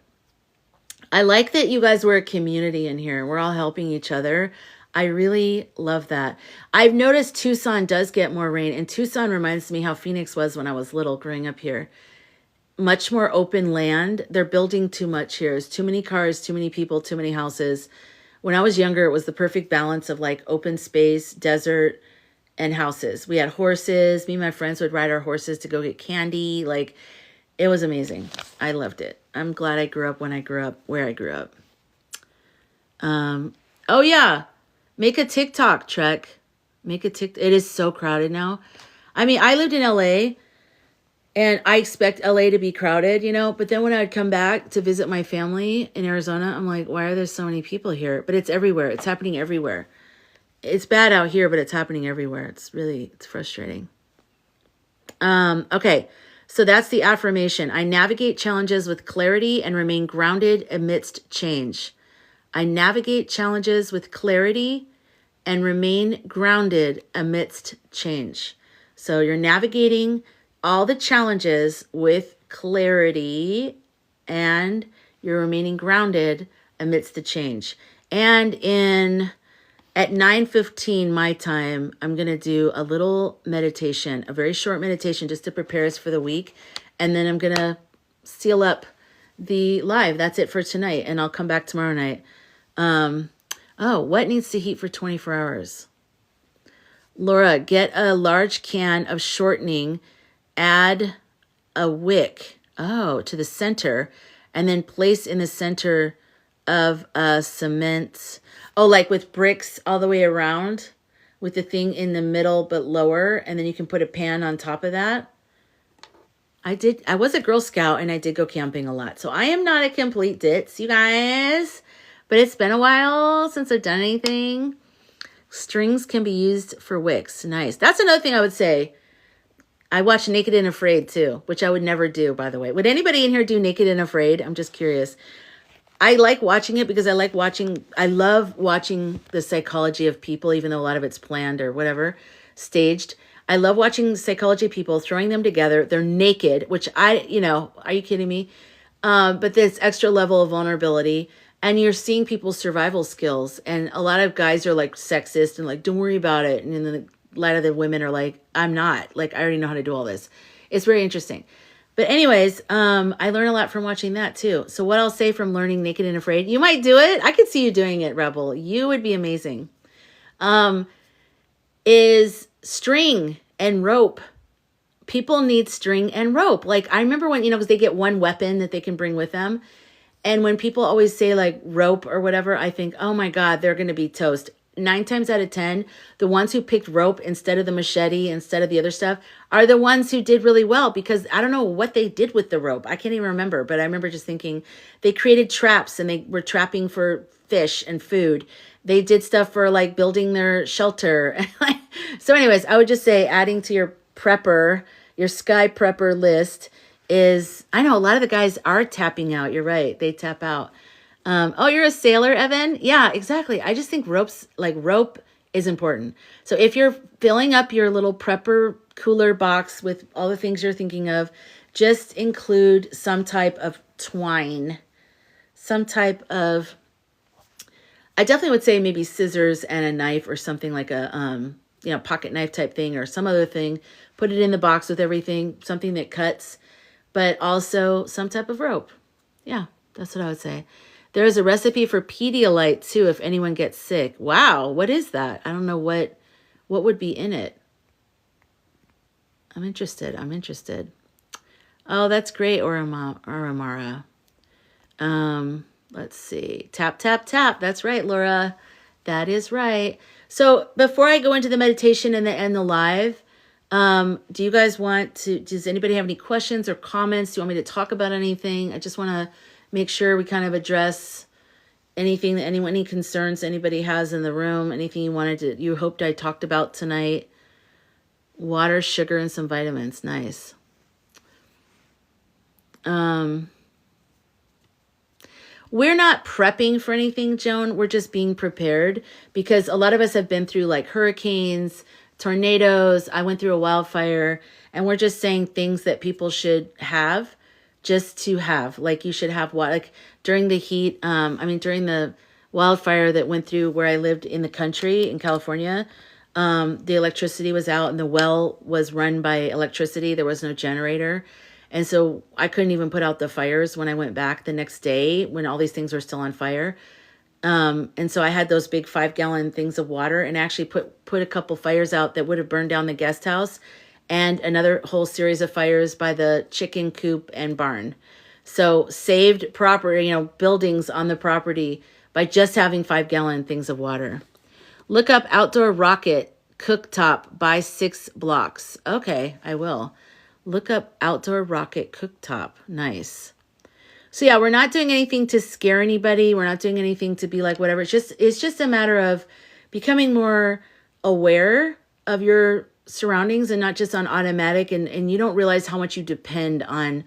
Speaker 1: I like that you guys were a community in here. We're all helping each other. I really love that. I've noticed Tucson does get more rain, and Tucson reminds me how Phoenix was when I was little growing up here. Much more open land. They're building too much here. There's too many cars, too many people, too many houses. When I was younger, it was the perfect balance of like open space, desert, and houses. We had horses. Me and my friends would ride our horses to go get candy. Like, it was amazing. I loved it. I'm glad I grew up when I grew up where I grew up. Oh yeah. Make a TikTok, Trek. Make a TikTok. It is so crowded now. I mean, I lived in LA and I expect LA to be crowded, but then when I would come back to visit my family in Arizona, I'm like, why are there so many people here? But it's everywhere. It's happening everywhere. It's bad out here, but it's happening everywhere. It's frustrating. Okay. So that's the affirmation. I navigate challenges with clarity and remain grounded amidst change. I navigate challenges with clarity and remain grounded amidst change. So you're navigating all the challenges with clarity and you're remaining grounded amidst the change. And at 9:15 my time, I'm going to do a little meditation, a very short meditation just to prepare us for the week. And then I'm going to seal up the live. That's it for tonight. And I'll come back tomorrow night. What needs to heat for 24 hours? Laura, get a large can of shortening, add a wick, to the center, and then place in the center of a cement. Oh, like with bricks all the way around with the thing in the middle but lower, and then you can put a pan on top of that. I was a Girl Scout and I did go camping a lot. So I am not a complete ditz, you guys. But it's been a while since I've done anything. Strings can be used for wicks. Nice. That's another thing I would say. I watch Naked and Afraid too, which I would never do, by the way. Would anybody in here do Naked and Afraid? I'm just curious. I like watching it because I love watching the psychology of people, even though a lot of it's planned or whatever, staged. I love watching the psychology of people, throwing them together. They're naked, which are you kidding me? But this extra level of vulnerability. And you're seeing people's survival skills. And a lot of guys are like sexist and like, don't worry about it. And then a lot of the women are like, I'm not. Like, I already know how to do all this. It's very interesting. But anyways, I learn a lot from watching that too. So what I'll say from learning Naked and Afraid, you might do it. I could see you doing it, Rebel. You would be amazing. Is string and rope. People need string and rope. Like, I remember when, because they get one weapon that they can bring with them. And when people always say like rope or whatever, I think, oh my God, they're going to be toast. 9 times out of 10, the ones who picked rope instead of the machete, instead of the other stuff, are the ones who did really well, because I don't know what they did with the rope. I can't even remember, but I remember just thinking they created traps and they were trapping for fish and food. They did stuff for like building their shelter. So anyways, I would just say adding to your prepper, your sky prepper list is, I know a lot of the guys are tapping out. You're right. They tap out. Oh, you're a sailor, Evan? Yeah, exactly. I just think rope is important. So if you're filling up your little prepper cooler box with all the things you're thinking of, just include some type of twine, some type of, I definitely would say maybe scissors and a knife or something like a, pocket knife type thing or some other thing. Put it in the box with everything, something that cuts, but also some type of rope. Yeah, that's what I would say. There is a recipe for Pedialyte too if anyone gets sick. Wow, what is that? I don't know what would be in it. I'm interested. Oh, that's great, Oramara. Let's see. Tap, tap, tap. That's right, Laura. That is right. So before I go into the meditation and the live, do you guys does anybody have any questions or comments? Do you want me to talk about anything? I just want to make sure we kind of address anything that any concerns anybody has in the room, anything you hoped I talked about tonight. Water, sugar, and some vitamins. Nice. We're not prepping for anything, Joan. We're just being prepared because a lot of us have been through like hurricanes, tornadoes. I went through a wildfire, and we're just saying things that people should have just to have. Like you should have what, like during the heat, during the wildfire that went through where I lived in the country in California, the electricity was out and the well was run by electricity. There was no generator. And so I couldn't even put out the fires when I went back the next day when all these things were still on fire. And so I had those big 5-gallon things of water and actually put a couple fires out that would have burned down the guest house and another whole series of fires by the chicken coop and barn. So saved property, buildings on the property by just having 5-gallon things of water. Look up outdoor rocket cooktop by 6 blocks. Okay, I will. Look up outdoor rocket cooktop. Nice. So yeah, we're not doing anything to scare anybody. We're not doing anything to be like whatever. It's just a matter of becoming more aware of your surroundings and not just on automatic. And you don't realize how much you depend on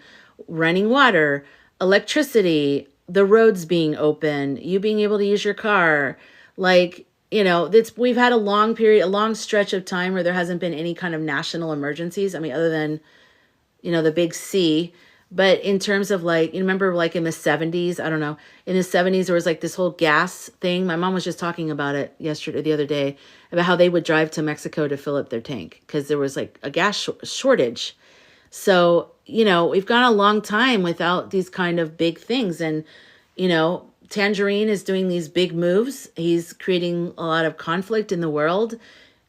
Speaker 1: running water, electricity, the roads being open, you being able to use your car. Like, we've had a long stretch of time where there hasn't been any kind of national emergencies. Other than, the big C. But in terms of like, you remember like in the 70s, I don't know, in the 70s, there was like this whole gas thing. My mom was just talking about it the other day, about how they would drive to Mexico to fill up their tank because there was like a gas shortage. So, we've gone a long time without these kind of big things. And, Tangerine is doing these big moves. He's creating a lot of conflict in the world.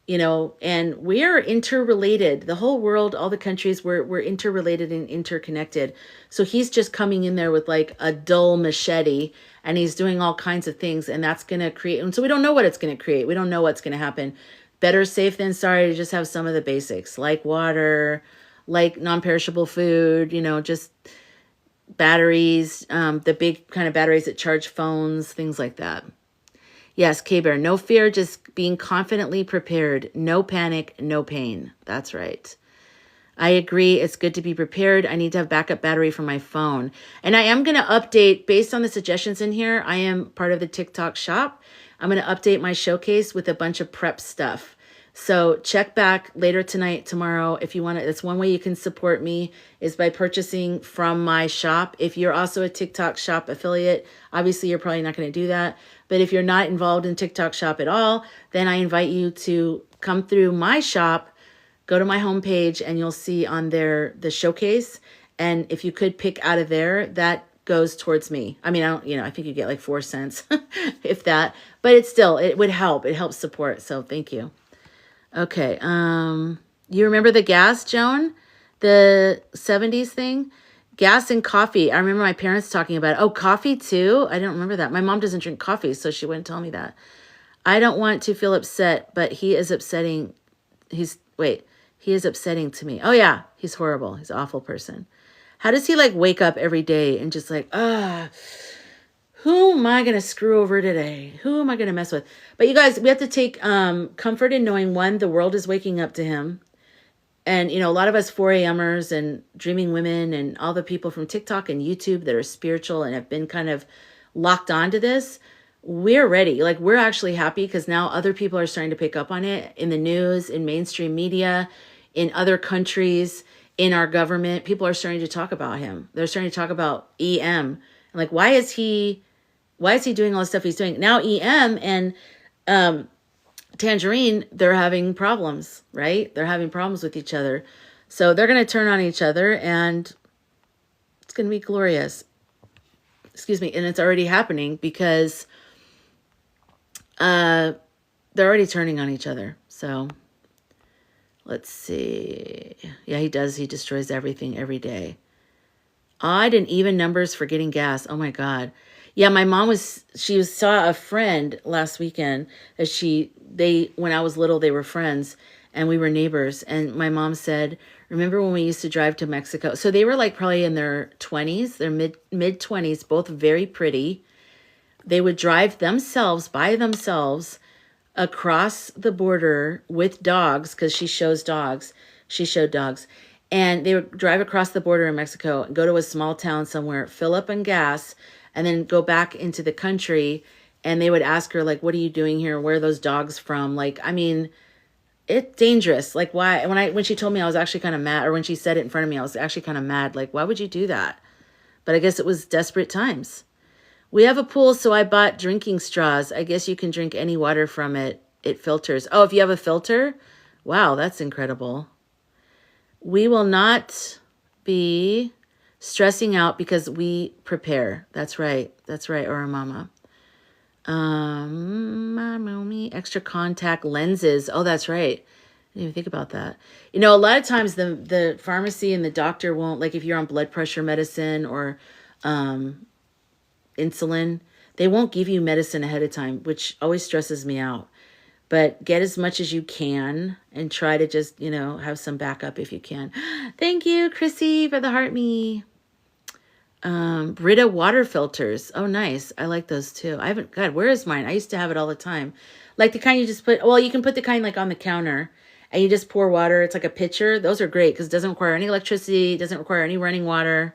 Speaker 1: And we are interrelated. The whole world, all the countries, we're interrelated and interconnected. So he's just coming in there with like a dull machete and he's doing all kinds of things, and that's going to create. And so we don't know what it's going to create. We don't know what's going to happen. Better safe than sorry to just have some of the basics like water, like non-perishable food, just batteries, the big kind of batteries that charge phones, things like that. Yes, K-Bear, no fear, just being confidently prepared. No panic, no pain. That's right. I agree. It's good to be prepared. I need to have backup battery for my phone. And I am going to update, based on the suggestions in here, I am part of the TikTok shop. I'm going to update my showcase with a bunch of prep stuff. So check back later tonight, tomorrow, if you want to. That's one way you can support me, is by purchasing from my shop. If you're also a TikTok shop affiliate, obviously you're probably not going to do that. But if you're not involved in TikTok shop at all, then I invite you to come through my shop, go to my homepage, and you'll see on there the showcase. And if you could pick out of there, that goes towards me. I think you get like 4 cents, if that. But it would help. It helps support. So thank you. Okay. You remember the gas, Joan? The 70s thing? Gas and coffee. I remember my parents talking about it. Oh, coffee too? I don't remember that. My mom doesn't drink coffee, so she wouldn't tell me that. I don't want to feel upset, but he is upsetting. He is upsetting to me. Oh yeah, he's horrible. He's an awful person. How does he like wake up every day and just like, who am I going to screw over today? Who am I going to mess with? But you guys, we have to take comfort in knowing, one, the world is waking up to him. And, you know, a lot of us 4 a.m.ers and dreaming women and all the people from TikTok and YouTube that are spiritual and have been kind of locked onto this, we're ready. Like, we're actually happy because now other people are starting to pick up on it in the news, in mainstream media, in other countries, in our government. People are starting to talk about him. They're starting to talk about EM. And like, why is he doing all the stuff he's doing? Now EM and Tangerine, they're having problems, right? They're having problems with each other. So they're going to turn on each other and it's going to be glorious. Excuse me. And it's already happening because they're already turning on each other. So let's see. Yeah, he does. He destroys everything every day. Odd and even numbers for getting gas. Oh my God. Yeah, my mom saw a friend last weekend that when I was little, they were friends and we were neighbors. And my mom said, remember when we used to drive to Mexico? So they were like probably in their 20s, their mid 20s, both very pretty. They would drive by themselves across the border with dogs because she showed dogs. And they would drive across the border in Mexico, go to a small town somewhere, fill up on gas, and then go back into the country. And they would ask her, like, what are you doing here? Where are those dogs from? Like, I mean, it's dangerous. Like, why? When she told me, I was actually kind of mad. Or when she said it in front of me, I was actually kind of mad. Like, why would you do that? But I guess it was desperate times. We have a pool, so I bought drinking straws. I guess you can drink any water from it. It filters. Oh, if you have a filter? Wow, that's incredible. We will not be stressing out because we prepare. That's right. That's right, or mama. Extra contact lenses. Oh, that's right. I didn't even think about that. You know, a lot of times the pharmacy and the doctor won't, like if you're on blood pressure medicine or insulin, they won't give you medicine ahead of time, which always stresses me out. But get as much as you can and try to just, you know, have some backup if you can. Thank you, Chrissy, for the heart me. Brita water filters. Oh, nice. I like those too. God, where is mine? I used to have it all the time. Like the kind you just you can put the kind like on the counter and you just pour water. It's like a pitcher. Those are great because it doesn't require any electricity. It doesn't require any running water.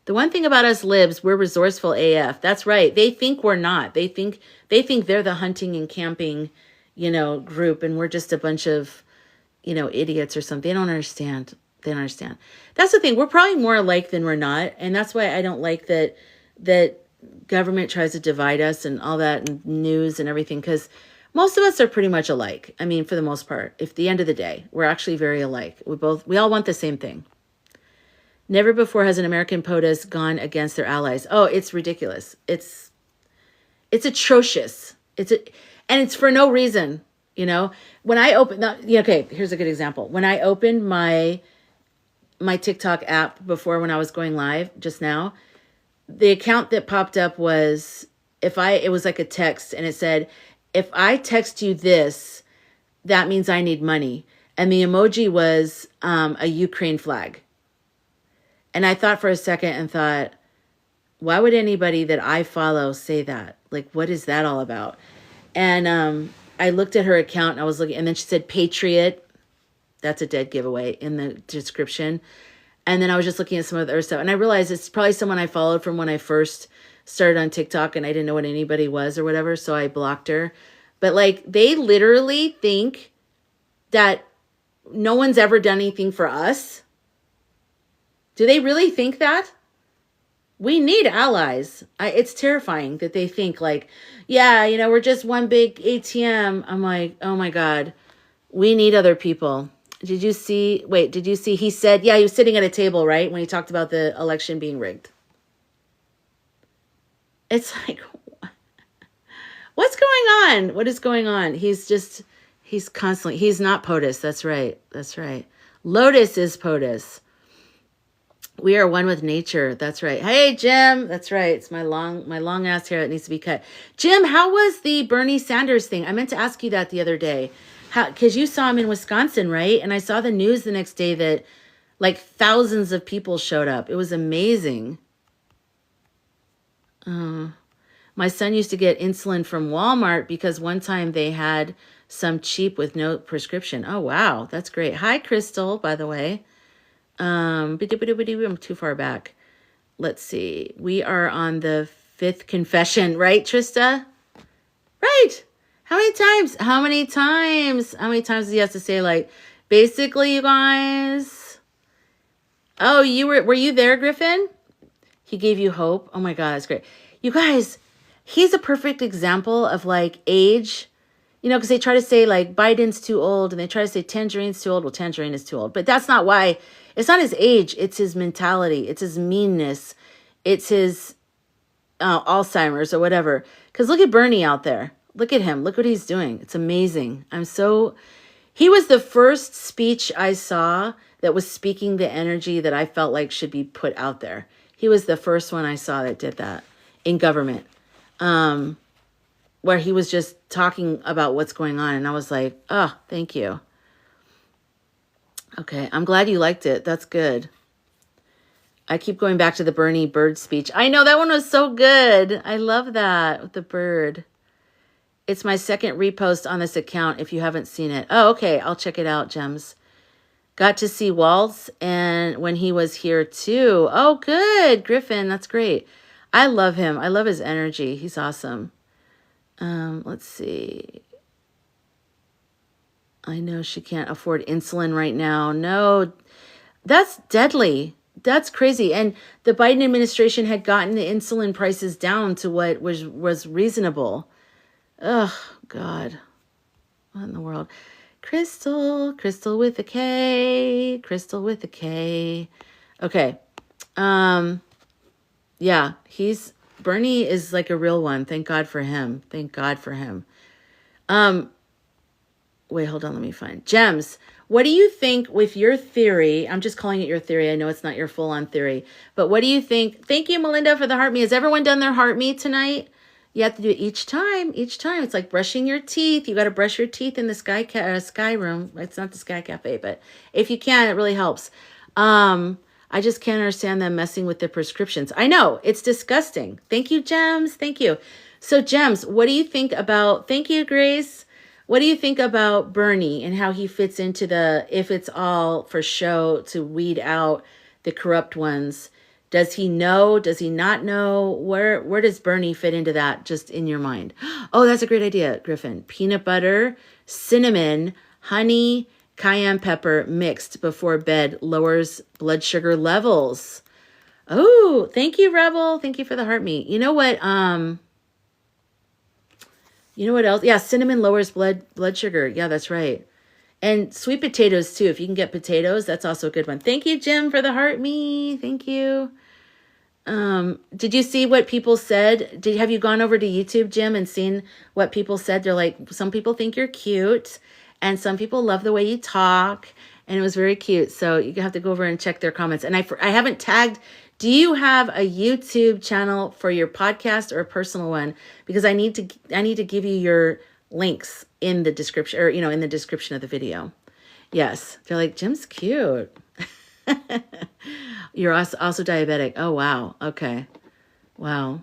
Speaker 1: The one thing about us libs, we're resourceful AF. That's right. They think we're not. They think they're the hunting and camping, you know, group, and we're just a bunch of, you know, idiots or something. They don't understand. That's the thing. We're probably more alike than we're not, and that's why I don't like that government tries to divide us and all that, and news and everything, because most of us are pretty much alike. I mean, for the most part, at the end of the day, we're actually very alike. We all want the same thing. Never before has an American POTUS gone against their allies. Oh, it's ridiculous. It's atrocious. And it's for no reason, you know. When I open, okay, here's a good example. When I opened my TikTok app before when I was going live just now, the account that popped up was it was like a text and it said, if I text you this, that means I need money. And the emoji was a Ukraine flag. And I thought for a second and thought, why would anybody that I follow say that? Like, what is that all about? And I looked at her account and I was looking, and then she said Patriot. That's a dead giveaway in the description. And then I was just looking at some of the other stuff. And I realized it's probably someone I followed from when I first started on TikTok and I didn't know what anybody was or whatever. So I blocked her. But like, they literally think that no one's ever done anything for us. Do they really think that? We need allies. It's terrifying that they think like, yeah, you know, we're just one big ATM. I'm like, oh my God, we need other people. Did you see, he said, yeah, he was sitting at a table, right? When he talked about the election being rigged. It's like, what's going on? What is going on? He's not POTUS. That's right. Lotus is POTUS. We are one with nature. That's right. Hey, Jim. That's right. It's my long ass hair that needs to be cut. Jim, how was the Bernie Sanders thing? I meant to ask you that the other day. Because you saw him in Wisconsin, right? And I saw the news the next day that like thousands of people showed up. It was amazing. My son used to get insulin from Walmart because one time they had some cheap with no prescription. Oh, wow. That's great. Hi, Crystal, by the way. I'm too far back. Let's see. We are on the 5th confession, right, Trista? Right. How many times? How many times? How many times does he have to say, like, basically, you guys? Oh, were you there, Griffin? He gave you hope. Oh my God, that's great. You guys, he's a perfect example of like age. You know, because they try to say like Biden's too old and they try to say Tangerine's too old. Well, Tangerine is too old. But that's not why. It's not his age. It's his mentality. It's his meanness. It's his Alzheimer's or whatever. Because look at Bernie out there. Look at him. Look what he's doing. It's amazing. He was the first speech I saw that was speaking the energy that I felt like should be put out there. He was the first one I saw that did that in government. Where he was just talking about what's going on. And I was like, oh, thank you. Okay, I'm glad you liked it. That's good. I keep going back to the Bernie bird speech. I know, that one was so good. I love that with the bird. It's my second repost on this account if you haven't seen it. Oh, okay, I'll check it out, Gems. Got to see Waltz and when he was here too. Oh, good, Griffin, that's great. I love him. I love his energy. He's awesome. Let's see. I know she can't afford insulin right now. No, that's deadly. That's crazy. And the Biden administration had gotten the insulin prices down to what was reasonable. Oh, God. What in the world? Crystal with a K. Crystal with a K. Okay. Yeah, Bernie is like a real one. Thank God for him. Thank God for him. Wait, hold on. Let me find. Gems, what do you think with your theory? I'm just calling it your theory. I know it's not your full-on theory. But what do you think? Thank you, Melinda, for the heart me. Has everyone done their heart me tonight? You have to do it each time. Each time. It's like brushing your teeth. You got to brush your teeth in the sky room. It's not the Sky Cafe, but if you can, it really helps. I just can't understand them messing with the prescriptions. I know. It's disgusting. Thank you, Gems. Thank you. So, Gems, what do you think about... Thank you, Grace. What do you think about Bernie and how he fits into if it's all for show to weed out the corrupt ones? Does he know? Does he not know? Where does Bernie fit into that, just in your mind? Oh, that's a great idea, Griffin. Peanut butter, cinnamon, honey, cayenne pepper mixed before bed lowers blood sugar levels. Oh, thank you, Rebel. Thank you for the heart meat. You know what? You know what else? Yeah, cinnamon lowers blood sugar. Yeah, that's right. And sweet potatoes too. If you can get potatoes, that's also a good one. Thank you, Jim, for the heart me. Thank you. Did you see what people said? Have you gone over to YouTube, Jim, and seen what people said? They're like, some people think you're cute, and some people love the way you talk, and it was very cute. So you have to go over and check their comments. And I haven't tagged. Do you have a YouTube channel for your podcast or a personal one? Because I need to give you your links in the description, or in the description of the video. Yes, they're like, Jim's cute. You're also diabetic. Oh, wow. Okay. Wow.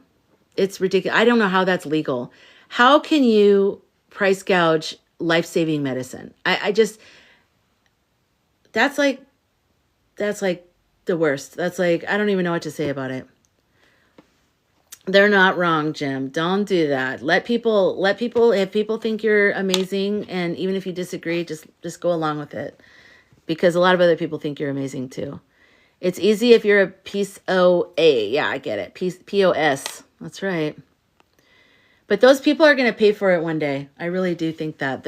Speaker 1: It's ridiculous. I don't know how that's legal. How can you price gouge life-saving medicine? That's like the worst. That's like, I don't even know what to say about it. They're not wrong, Jim. Don't do that. Let people, if people think you're amazing, and even if you disagree, just go along with it. Because a lot of other people think you're amazing too. It's easy if you're a POA. Yeah, I get it. POS. That's right. But those people are going to pay for it one day. I really do think that.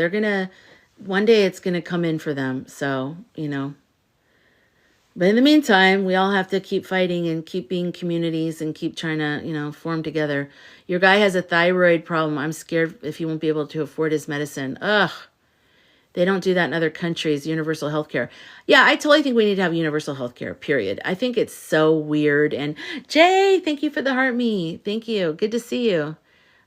Speaker 1: One day it's going to come in for them. So, But in the meantime, we all have to keep fighting and keep being communities and keep trying to, form together. Your guy has a thyroid problem. I'm scared if he won't be able to afford his medicine. Ugh. They don't do that in other countries, universal healthcare. Yeah, I totally think we need to have universal healthcare, period. I think it's so weird. And Jay, thank you for the heart me. Thank you. Good to see you.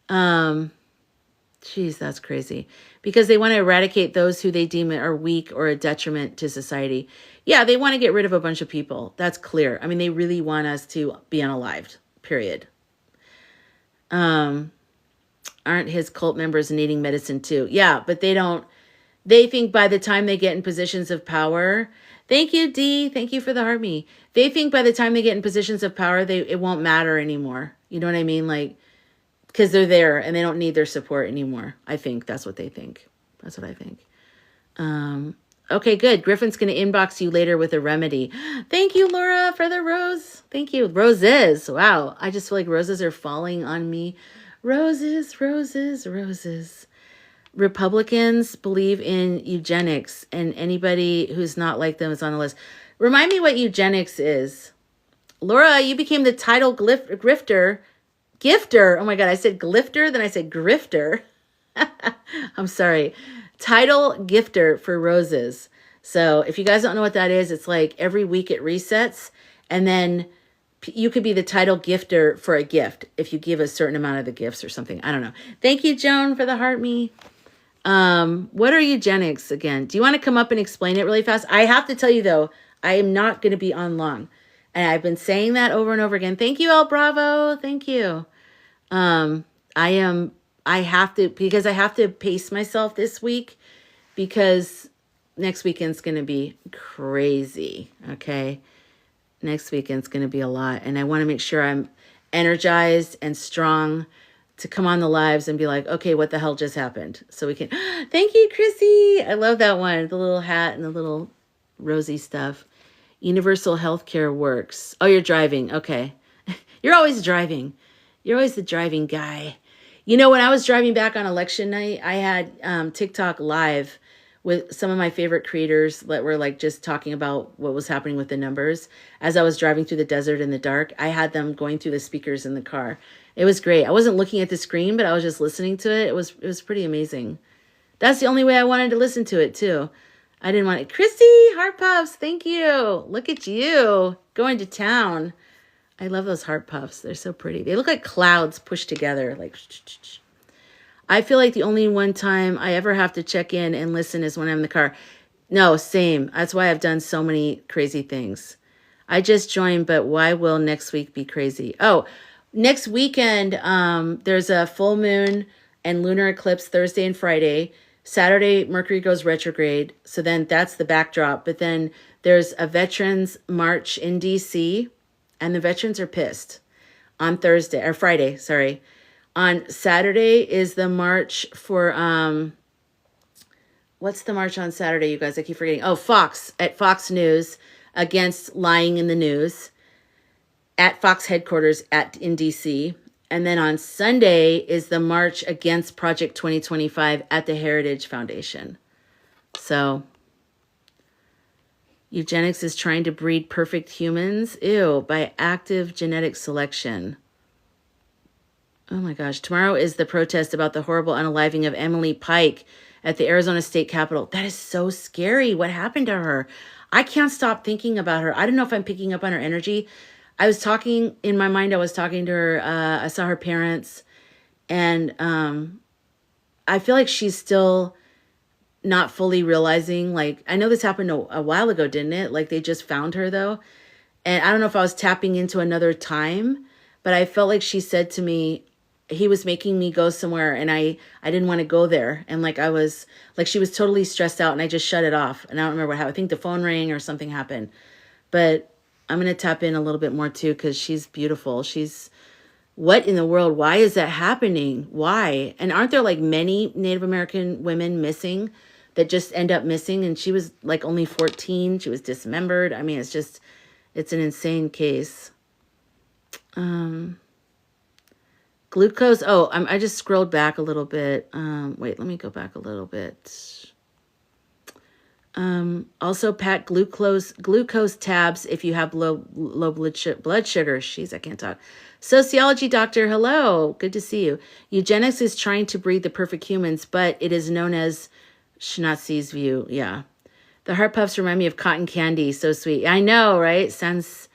Speaker 1: Geez, that's crazy. Because they want to eradicate those who they deem are weak or a detriment to society. Yeah, they want to get rid of a bunch of people. That's clear. I mean, they really want us to be unalived, period. Aren't his cult members needing medicine too? Yeah, but they don't. They think by the time they get in positions of power, thank you, Dee. Thank you for the heart me. They think by the time they get in positions of power, it won't matter anymore. You know what I mean? Like, because they're there and they don't need their support anymore. I think that's what they think. That's what I think. Okay, good. Griffin's going to inbox you later with a remedy. Thank you, Laura, for the rose. Thank you. Roses. Wow. I just feel like roses are falling on me. Roses, roses, roses. Republicans believe in eugenics, and anybody who's not like them is on the list. Remind me what eugenics is. Laura, you became the title grifter. Gifter. Oh my God, I said glifter, then I said grifter. I'm sorry. Title gifter for roses. So if you guys don't know what that is, it's like every week it resets, and then you could be the title gifter for a gift if you give a certain amount of the gifts or something. I don't know. Thank you, Joan, for the heart me. What are eugenics again? Do you want to come up and explain it really fast? I have to tell you though, I am not going to be on long. And I've been saying that over and over again. Thank you, El Bravo. Thank you. I have to pace myself this week because next weekend's going to be crazy. Okay. Next weekend's going to be a lot. And I want to make sure I'm energized and strong to come on the lives and be like, okay, what the hell just happened? So we can, thank you, Chrissy. I love that one. The little hat and the little rosy stuff. Universal healthcare works. Oh, you're driving. Okay. You're always driving. You're always the driving guy. You know, when I was driving back on election night, I had TikTok live with some of my favorite creators that were like just talking about what was happening with the numbers. As I was driving through the desert in the dark, I had them going through the speakers in the car. It was great. I wasn't looking at the screen, but I was just listening to it. It was pretty amazing. That's the only way I wanted to listen to it too. I didn't want it. Chrissy, heart puffs. Thank you. Look at you going to town. I love those heart puffs. They're so pretty. They look like clouds pushed together. Like, I feel like the only one time I ever have to check in and listen is when I'm in the car. No, same. That's why I've done so many crazy things. I just joined, but why will next week be crazy? Oh, next weekend, there's a full moon and lunar eclipse Thursday and Friday. Saturday, Mercury goes retrograde. So then that's the backdrop. But then there's a Veterans March in DC, and the veterans are pissed on Friday, sorry. On Saturday is the march for, what's the march on Saturday, you guys? I keep forgetting. Oh, Fox, at Fox News against lying in the news at Fox headquarters in DC. And then on Sunday is the march against Project 2025 at the Heritage Foundation. So eugenics is trying to breed perfect humans. Ew, by active genetic selection. Oh my gosh. Tomorrow is the protest about the horrible unaliving of Emily Pike at the Arizona State Capitol. That is so scary. What happened to her? I can't stop thinking about her. I don't know if I'm picking up on her energy. I was talking in my mind. I was talking to her. I saw her parents, and I feel like she's still not fully realizing. Like, I know this happened a while ago, didn't it? Like, they just found her though, and I don't know if I was tapping into another time, but I felt like she said to me, he was making me go somewhere, and I didn't want to go there, and like I was like, she was totally stressed out, and I just shut it off, and I don't remember what happened. I think the phone rang or something happened, but I'm going to tap in a little bit more too, because she's beautiful. What in the world? Why is that happening? Why? And aren't there like many Native American women missing that just end up missing? And she was like only 14. She was dismembered. I mean, it's an insane case. Glucose. Oh, I just scrolled back a little bit. Wait, let me go back a little bit. Also pack glucose tabs if you have low blood sugar. Jeez, I can't talk. Sociology doctor, hello. Good to see you. Eugenics is trying to breed the perfect humans, but it is known as Shnatsi's view. Yeah. The heart puffs remind me of cotton candy. So sweet. I know, right? Sansusi.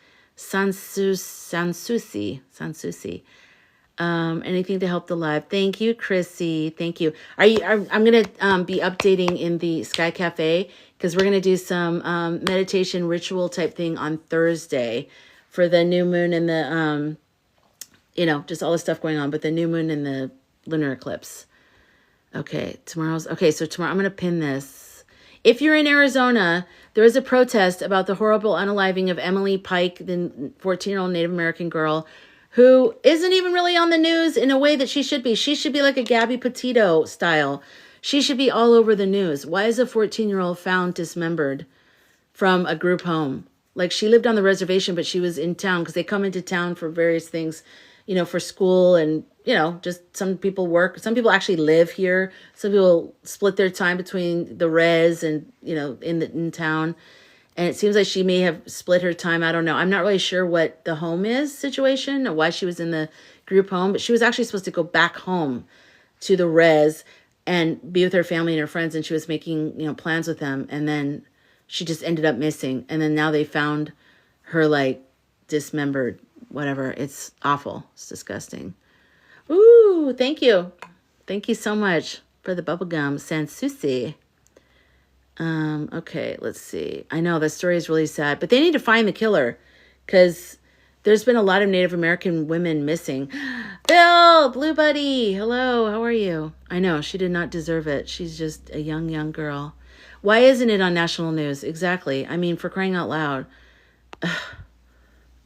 Speaker 1: Anything to help the live. Thank you, Chrissy. Thank you. I'm going to be updating in the Sky Cafe because we're going to do some meditation ritual type thing on Thursday for the new moon and the, just all the stuff going on, but the new moon and the lunar eclipse. Okay, so tomorrow I'm going to pin this. If you're in Arizona, there is a protest about the horrible unaliving of Emily Pike, the 14-year-old Native American girl who isn't even really on the news in a way that she should be. She should be like a Gabby Petito style. She should be all over the news. Why is a 14-year-old found dismembered from a group home? Like, she lived on the reservation, but she was in town because they come into town for various things, for school and, just some people work. Some people actually live here. Some people split their time between the res and, in town. And it seems like she may have split her time. I don't know. I'm not really sure what the home is situation or why she was in the group home, but she was actually supposed to go back home to the res and be with her family and her friends. And she was making, plans with them. And then she just ended up missing. And then now they found her like dismembered, whatever. It's awful. It's disgusting. Ooh, thank you. Thank you so much for the bubblegum, Sansusi. Okay, let's see. I know the story is really sad, but they need to find the killer because there's been a lot of Native American women missing. Bill, Blue Buddy, hello, how are you? I know, she did not deserve it. She's just a young girl. Why isn't it on national news? Exactly. I mean, for crying out loud.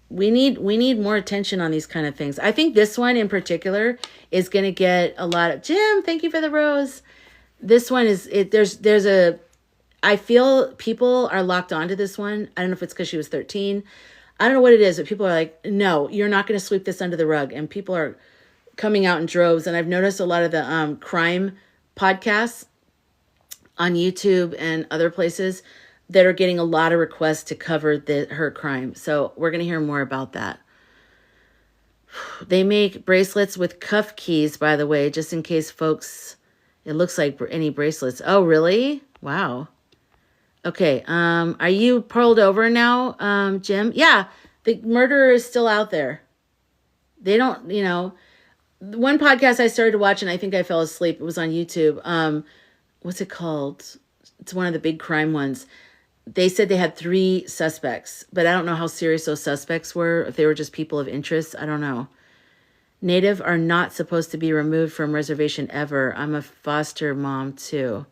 Speaker 1: We need more attention on these kind of things. I think this one in particular is going to get a lot of... Jim, thank you for the rose. This one is... I feel people are locked onto this one. I don't know if it's because she was 13. I don't know what it is, but people are like, no, you're not going to sweep this under the rug. And people are coming out in droves. And I've noticed a lot of the crime podcasts on YouTube and other places that are getting a lot of requests to cover her crime. So we're going to hear more about that. They make bracelets with cuff keys, by the way, just in case folks, it looks like any bracelets. Oh, really? Wow. Okay. Are you pulled over now, Jim? Yeah. The murderer is still out there. They don't, one podcast I started to watch and I think I fell asleep. It was on YouTube. What's it called? It's one of the big crime ones. They said they had 3 suspects, but I don't know how serious those suspects were. If they were just people of interest, I don't know. Native are not supposed to be removed from reservation ever. I'm a foster mom too.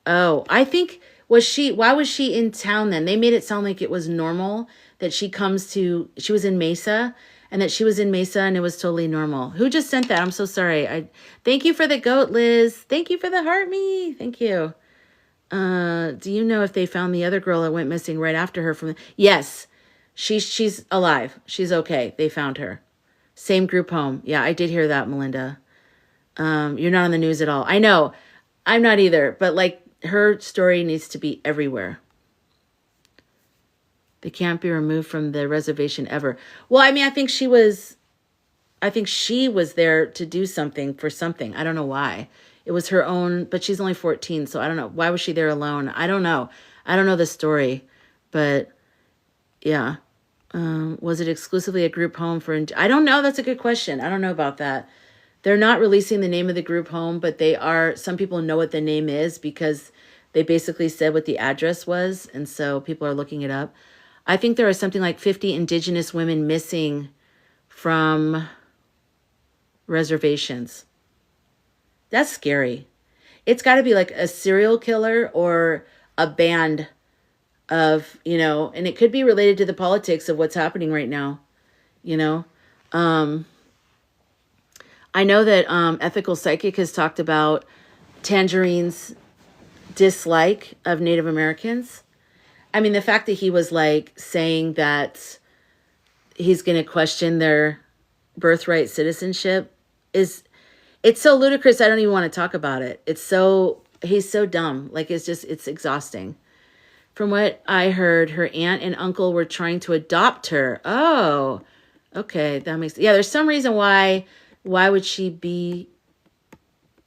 Speaker 1: Oh, I think, why was she in town then? They made it sound like it was normal that she was in Mesa and that she was in Mesa and it was totally normal. Who just sent that? I'm so sorry. Thank you for the goat, Liz. Thank you for the heart me. Thank you. Do you know if they found the other girl that went missing right after her Yes, she's alive. She's okay. They found her. Same group home. Yeah, I did hear that, Melinda. You're not on the news at all. I know. I'm not either, but like her story needs to be everywhere. They can't be removed from the reservation ever. Well, I mean, I think she was there to do something for something. I don't know why. It was her own, but she's only 14, so I don't know. Why was she there alone? I don't know. I don't know the story, but yeah. Was it exclusively a group home for... I don't know. That's a good question. I don't know about that. They're not releasing the name of the group home, but they are... Some people know what the name is because they basically said what the address was, and so people are looking it up. I think there are something like 50 indigenous women missing from reservations. That's scary. It's got to be like a serial killer or a band of, and it could be related to the politics of what's happening right now, I know that Ethical Psychic has talked about Tangerine's dislike of Native Americans. I mean, the fact that he was like saying that he's going to question their birthright citizenship it's so ludicrous. I don't even want to talk about it. He's so dumb. Like, it's exhausting. From what I heard, her aunt and uncle were trying to adopt her. Oh, okay. That makes, there's some reason why would she be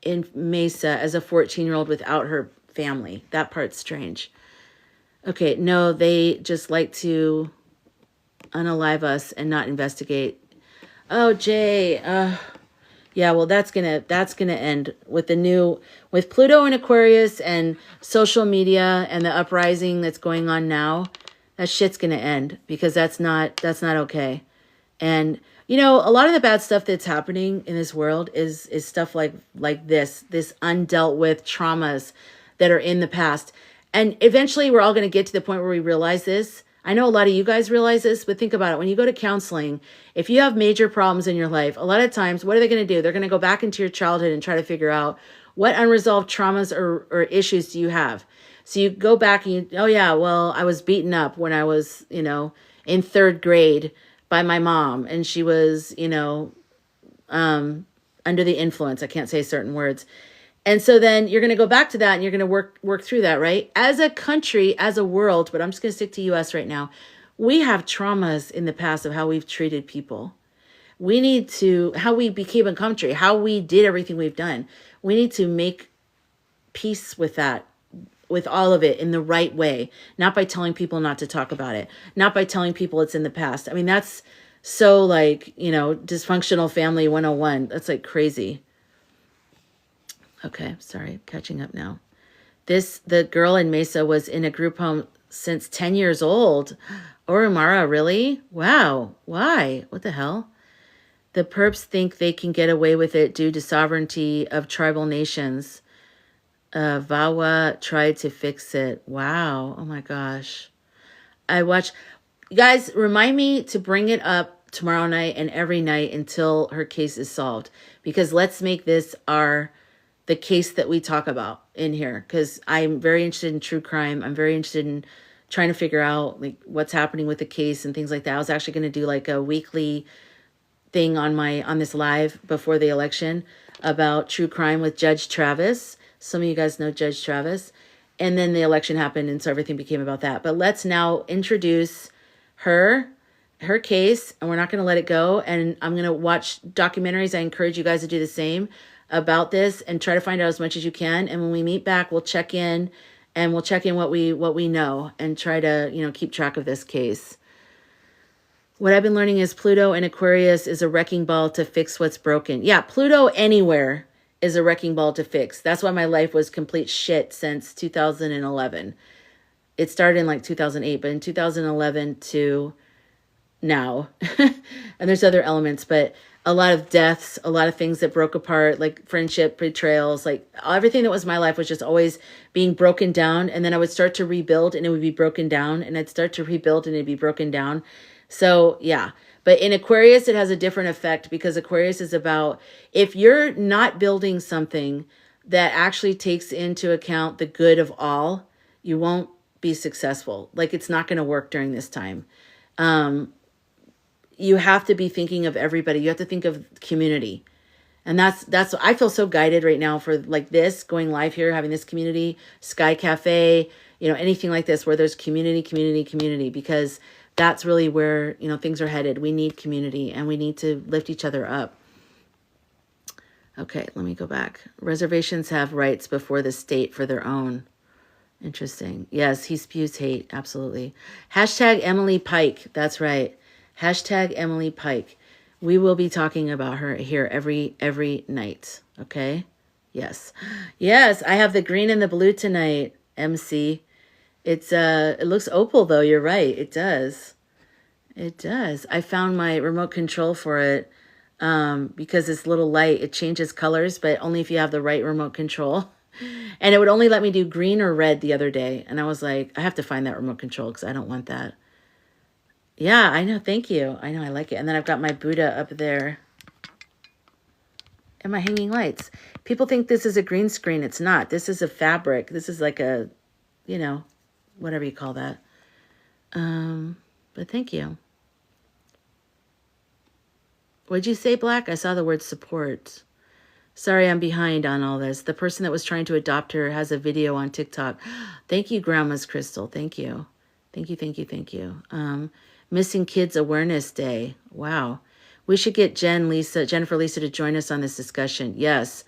Speaker 1: in Mesa as a 14-year-old without her family. That part's strange. Okay, no, they just like to unalive us and not investigate. Oh, Jay. Yeah, well, that's gonna end with with Pluto and Aquarius and social media and the uprising that's going on now. That shit's gonna end because that's not okay. And you know, a lot of the bad stuff that's happening in this world is stuff like this undealt with traumas that are in the past. And eventually we're all going to get to the point where we realize this. I know a lot of you guys realize this, but think about it. When you go to counseling, if you have major problems in your life, a lot of times, what are they going to do? They're going to go back into your childhood and try to figure out what unresolved traumas or issues do you have. So you go back and oh yeah, well, I was beaten up when I was, in 3rd grade by my mom, and she was, under the influence. I can't say certain words. And so then you're going to go back to that and you're going to work through that, right? As a country, as a world, but I'm just going to stick to US right now. We have traumas in the past of how we've treated people. We need to, how we became a country, how we did everything we've done. We need to make peace with that, with all of it in the right way, not by telling people not to talk about it, not by telling people it's in the past. I mean, that's so dysfunctional family 101. That's like crazy. Okay, sorry, catching up now. The girl in Mesa was in a group home since 10 years old. Orumara, really? Wow, why? What the hell? The perps think they can get away with it due to sovereignty of tribal nations. Vawa tried to fix it. Wow, oh my gosh. Guys, remind me to bring it up tomorrow night and every night until her case is solved. Because let's make this the case that we talk about in here, because I'm very interested in true crime. I'm very interested in trying to figure out what's happening with the case and things like that. I was actually going to do a weekly thing on this live before the election about true crime with Judge Travis. Some of you guys know Judge Travis. And then the election happened, and so everything became about that. But let's now introduce her case, and we're not going to let it go. And I'm going to watch documentaries. I encourage you guys to do the same about this and try to find out as much as you can. And when we meet back, we'll check in what we know and try to, keep track of this case. What I've been learning is Pluto and Aquarius is a wrecking ball to fix what's broken. Yeah, Pluto anywhere is a wrecking ball to fix. That's why my life was complete shit since 2011. It started in 2008, but in 2011 to now, and there's other elements, but a lot of deaths, a lot of things that broke apart, like friendship, betrayals, everything that was my life was just always being broken down. And then I would start to rebuild and it would be broken down, and I'd start to rebuild and it'd be broken down. So yeah, but in Aquarius, it has a different effect because Aquarius is about, if you're not building something that actually takes into account the good of all, you won't be successful. It's not going to work during this time. You have to be thinking of everybody. You have to think of community. And that's I feel so guided right now for this, going live here, having this community, Sky Cafe, anything like this where there's community, because that's really where, things are headed. We need community and we need to lift each other up. Okay, let me go back. Reservations have rights before the state for their own. Interesting. Yes, he spews hate. Absolutely. Hashtag Emily Pike. That's right. Hashtag Emily Pike. We will be talking about her here every night. Okay? Yes. Yes, I have the green and the blue tonight, MC. It looks opal though. You're right. It does. It does. I found my remote control for it because it's little light. It changes colors, but only if you have the right remote control. And it would only let me do green or red the other day. And I was like, I have to find that remote control because I don't want that. Yeah, I know. Thank you. I know. I like it. And then I've got my Buddha up there. And my hanging lights. People think this is a green screen. It's not. This is a fabric. This is like a, whatever you call that. But thank you. What'd you say, Black? I saw the word support. Sorry, I'm behind on all this. The person that was trying to adopt her has a video on TikTok. Thank you, Grandma's Crystal. Thank you. Thank you. Missing Kids Awareness Day. Wow. We should get Jennifer Lisa to join us on this discussion. Yes.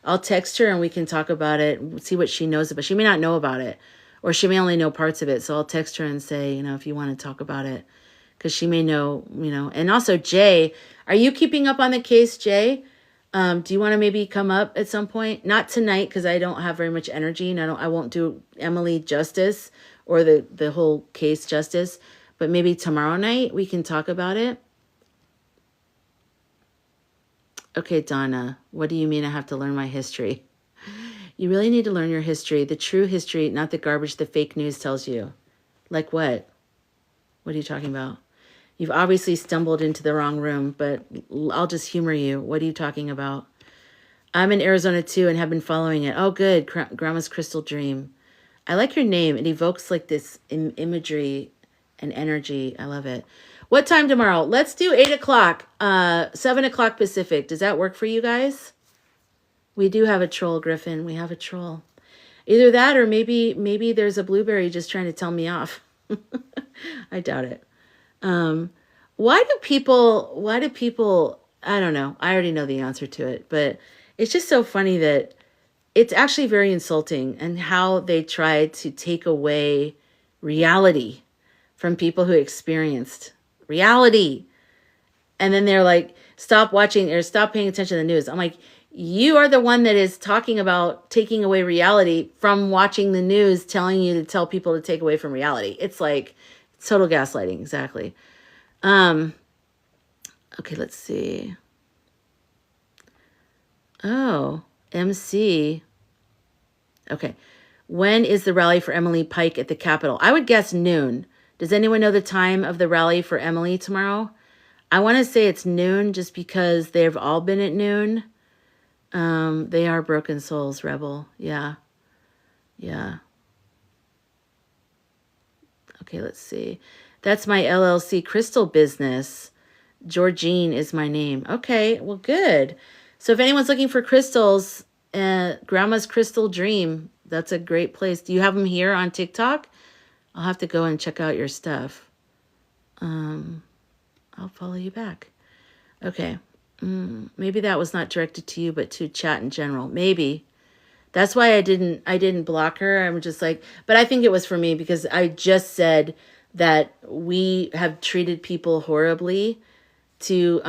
Speaker 1: I'll text her and we can talk about it, see what she knows about. She may not know about it, or she may only know parts of it. So I'll text her and say, if you want to talk about it, because she may know, And also, Jay, are you keeping up on the case, Jay? Do you want to maybe come up at some point? Not tonight, because I don't have very much energy, and I won't do Emily justice or the whole case justice. But maybe tomorrow night we can talk about it. Okay, Donna, what do you mean I have to learn my history? You really need to learn your history, the true history, not the garbage the fake news tells you. Like what? What are you talking about? You've obviously stumbled into the wrong room, but I'll just humor you. What are you talking about? I'm in Arizona too and have been following it. Oh, good. Grandma's Crystal Dream. I like your name. It evokes like this imagery and energy. I love it. What time tomorrow? Let's do 8 o'clock, 7 o'clock Pacific. Does that work for you guys? We do have a troll, Griffin. We have a troll. Either that or maybe there's a blueberry just trying to tell me off. I doubt it. Why do people, I don't know. I already know the answer to it, but it's just so funny that it's actually very insulting and how they try to take away reality from people who experienced reality. And then they're like, stop watching or stop paying attention to the news. I'm like, you are the one that is talking about taking away reality from watching the news, telling you to tell people to take away from reality. It's like total gaslighting. Exactly. Okay, let's see. Oh, MC. Okay. When is the rally for Emily Pike at the Capitol? I would guess noon. Does anyone know the time of the rally for Emily tomorrow? I want to say it's noon just because they've all been at noon. They are broken souls, Rebel. Yeah. Yeah. Okay, let's see. That's my LLC crystal business. Georgine is my name. Okay, well, good. So if anyone's looking for crystals, Grandma's Crystal Dream, that's a great place. Do you have them here on TikTok? I'll have to go and check out your stuff. I'll follow you back. Okay. Maybe that was not directed to you, but to chat in general. Maybe. That's why I didn't block her. I'm just like, but I think it was for me because I just said that we have treated people horribly to,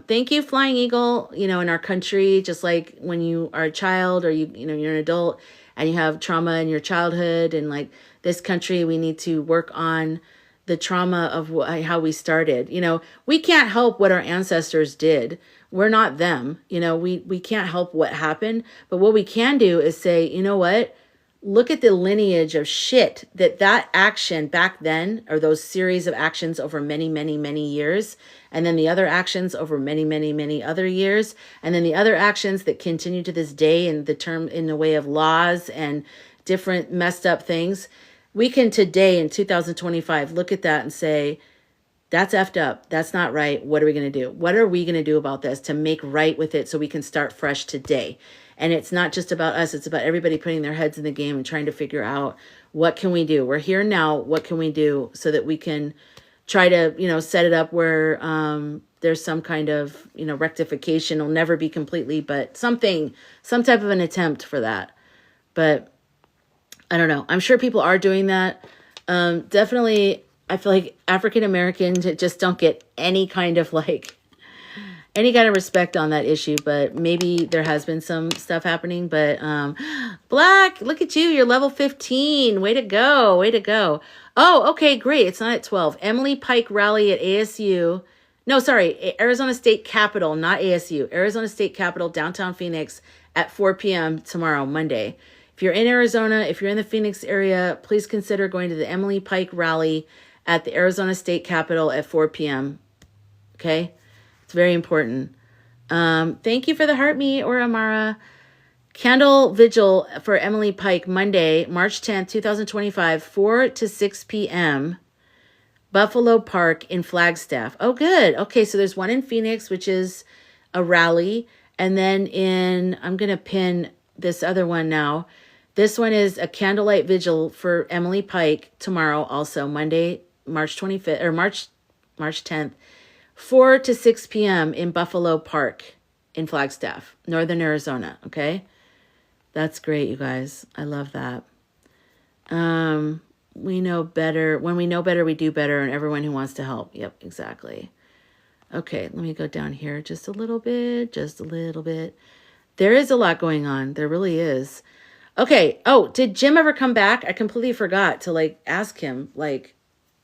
Speaker 1: thank you, Flying Eagle, in our country, just like when you are a child or you're an adult and you have trauma in your childhood, and like this country, we need to work on the trauma of how we started. We can't help what our ancestors did. We're not them. We can't help what happened. But what we can do is say, you know what? Look at the lineage of shit that action back then, or those series of actions over many, many, many years. And then the other actions over many, many, many other years. And then the other actions that continue to this day in the way of laws and different messed up things. We can today in 2025 look at that and say, that's effed up. That's not right. What are we going to do? What are we going to do about this to make right with it so we can start fresh today? And it's not just about us. It's about everybody putting their heads in the game and trying to figure out what can we do? We're here now. What can we do so that we can try to, set it up where there's some kind of, rectification. It'll never be completely, but some type of an attempt for that. But I don't know. I'm sure people are doing that. Definitely, I feel like African Americans just don't get any kind of respect on that issue, but maybe there has been some stuff happening. But Black, look at you. You're level 15. Way to go. Way to go. Oh, okay, great. It's not at 12. Emily Pike rally at ASU. No, sorry, Arizona State Capitol, not ASU. Arizona State Capitol, downtown Phoenix at 4 p.m. tomorrow, Monday. If you're in Arizona, if you're in the Phoenix area, please consider going to the Emily Pike rally at the Arizona State Capitol at 4 p.m. Okay? It's very important. Thank you for the heart me, or Amara. Candle vigil for Emily Pike, Monday, March 10th, 2025, 4 to 6 p.m. Buffalo Park in Flagstaff. Oh, good. Okay, so there's one in Phoenix, which is a rally. And then I'm going to pin this other one now. This one is a candlelight vigil for Emily Pike tomorrow, also Monday, March 25th, or March 10th, 4 to 6 p.m. in Buffalo Park in Flagstaff, Northern Arizona, okay? That's great, you guys. I love that. We know better. When we know better, we do better, and everyone who wants to help. Yep, exactly. Okay, let me go down here just a little bit, just a little bit. There is a lot going on. There really is. Okay. Oh, did Jim ever come back? I completely forgot to like ask him. Like,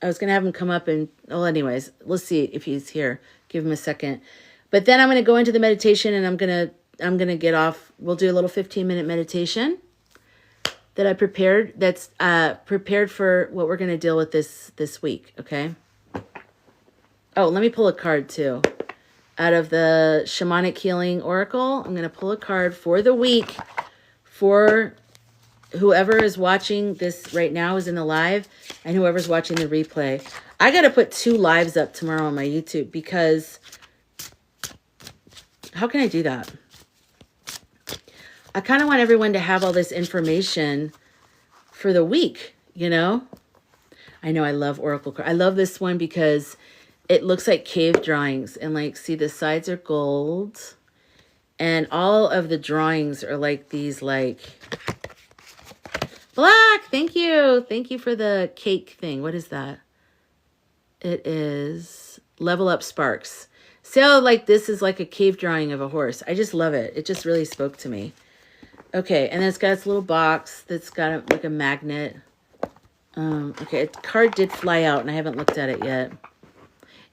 Speaker 1: I was going to have him come up and, well, anyways, let's see if he's here. Give him a second. But then I'm going to go into the meditation and I'm going to get off. We'll do a little 15-minute meditation that I prepared. That's prepared for what we're going to deal with this week. Okay. Oh, let me pull a card too. Out of the Shamanic Healing Oracle, I'm going to pull a card for the week for whoever is watching this right now is in the live and whoever's watching the replay. I got to put 2 lives up tomorrow on my YouTube because how can I do that? I kind of want everyone to have all this information for the week, you know? I know I love Oracle cards. I love this one because it looks like cave drawings and like, see the sides are gold and all of the drawings are like these like black. Thank you. Thank you for the cake thing. What is that? It is Level Up Sparks. See how like this is like a cave drawing of a horse. I just love it. It just really spoke to me. Okay. And then it's got its little box that's got like a magnet. Okay. A card did fly out and I haven't looked at it yet.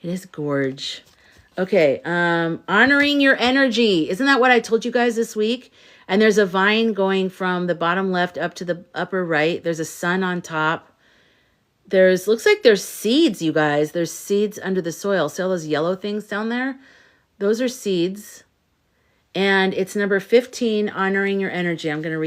Speaker 1: It is gorge. Okay. Honoring your energy. Isn't that what I told you guys this week? And there's a vine going from the bottom left up to the upper right. There's a sun on top. Looks like there's seeds, you guys. There's seeds under the soil. See all those yellow things down there? Those are seeds. And it's number 15, honoring your energy. I'm going to read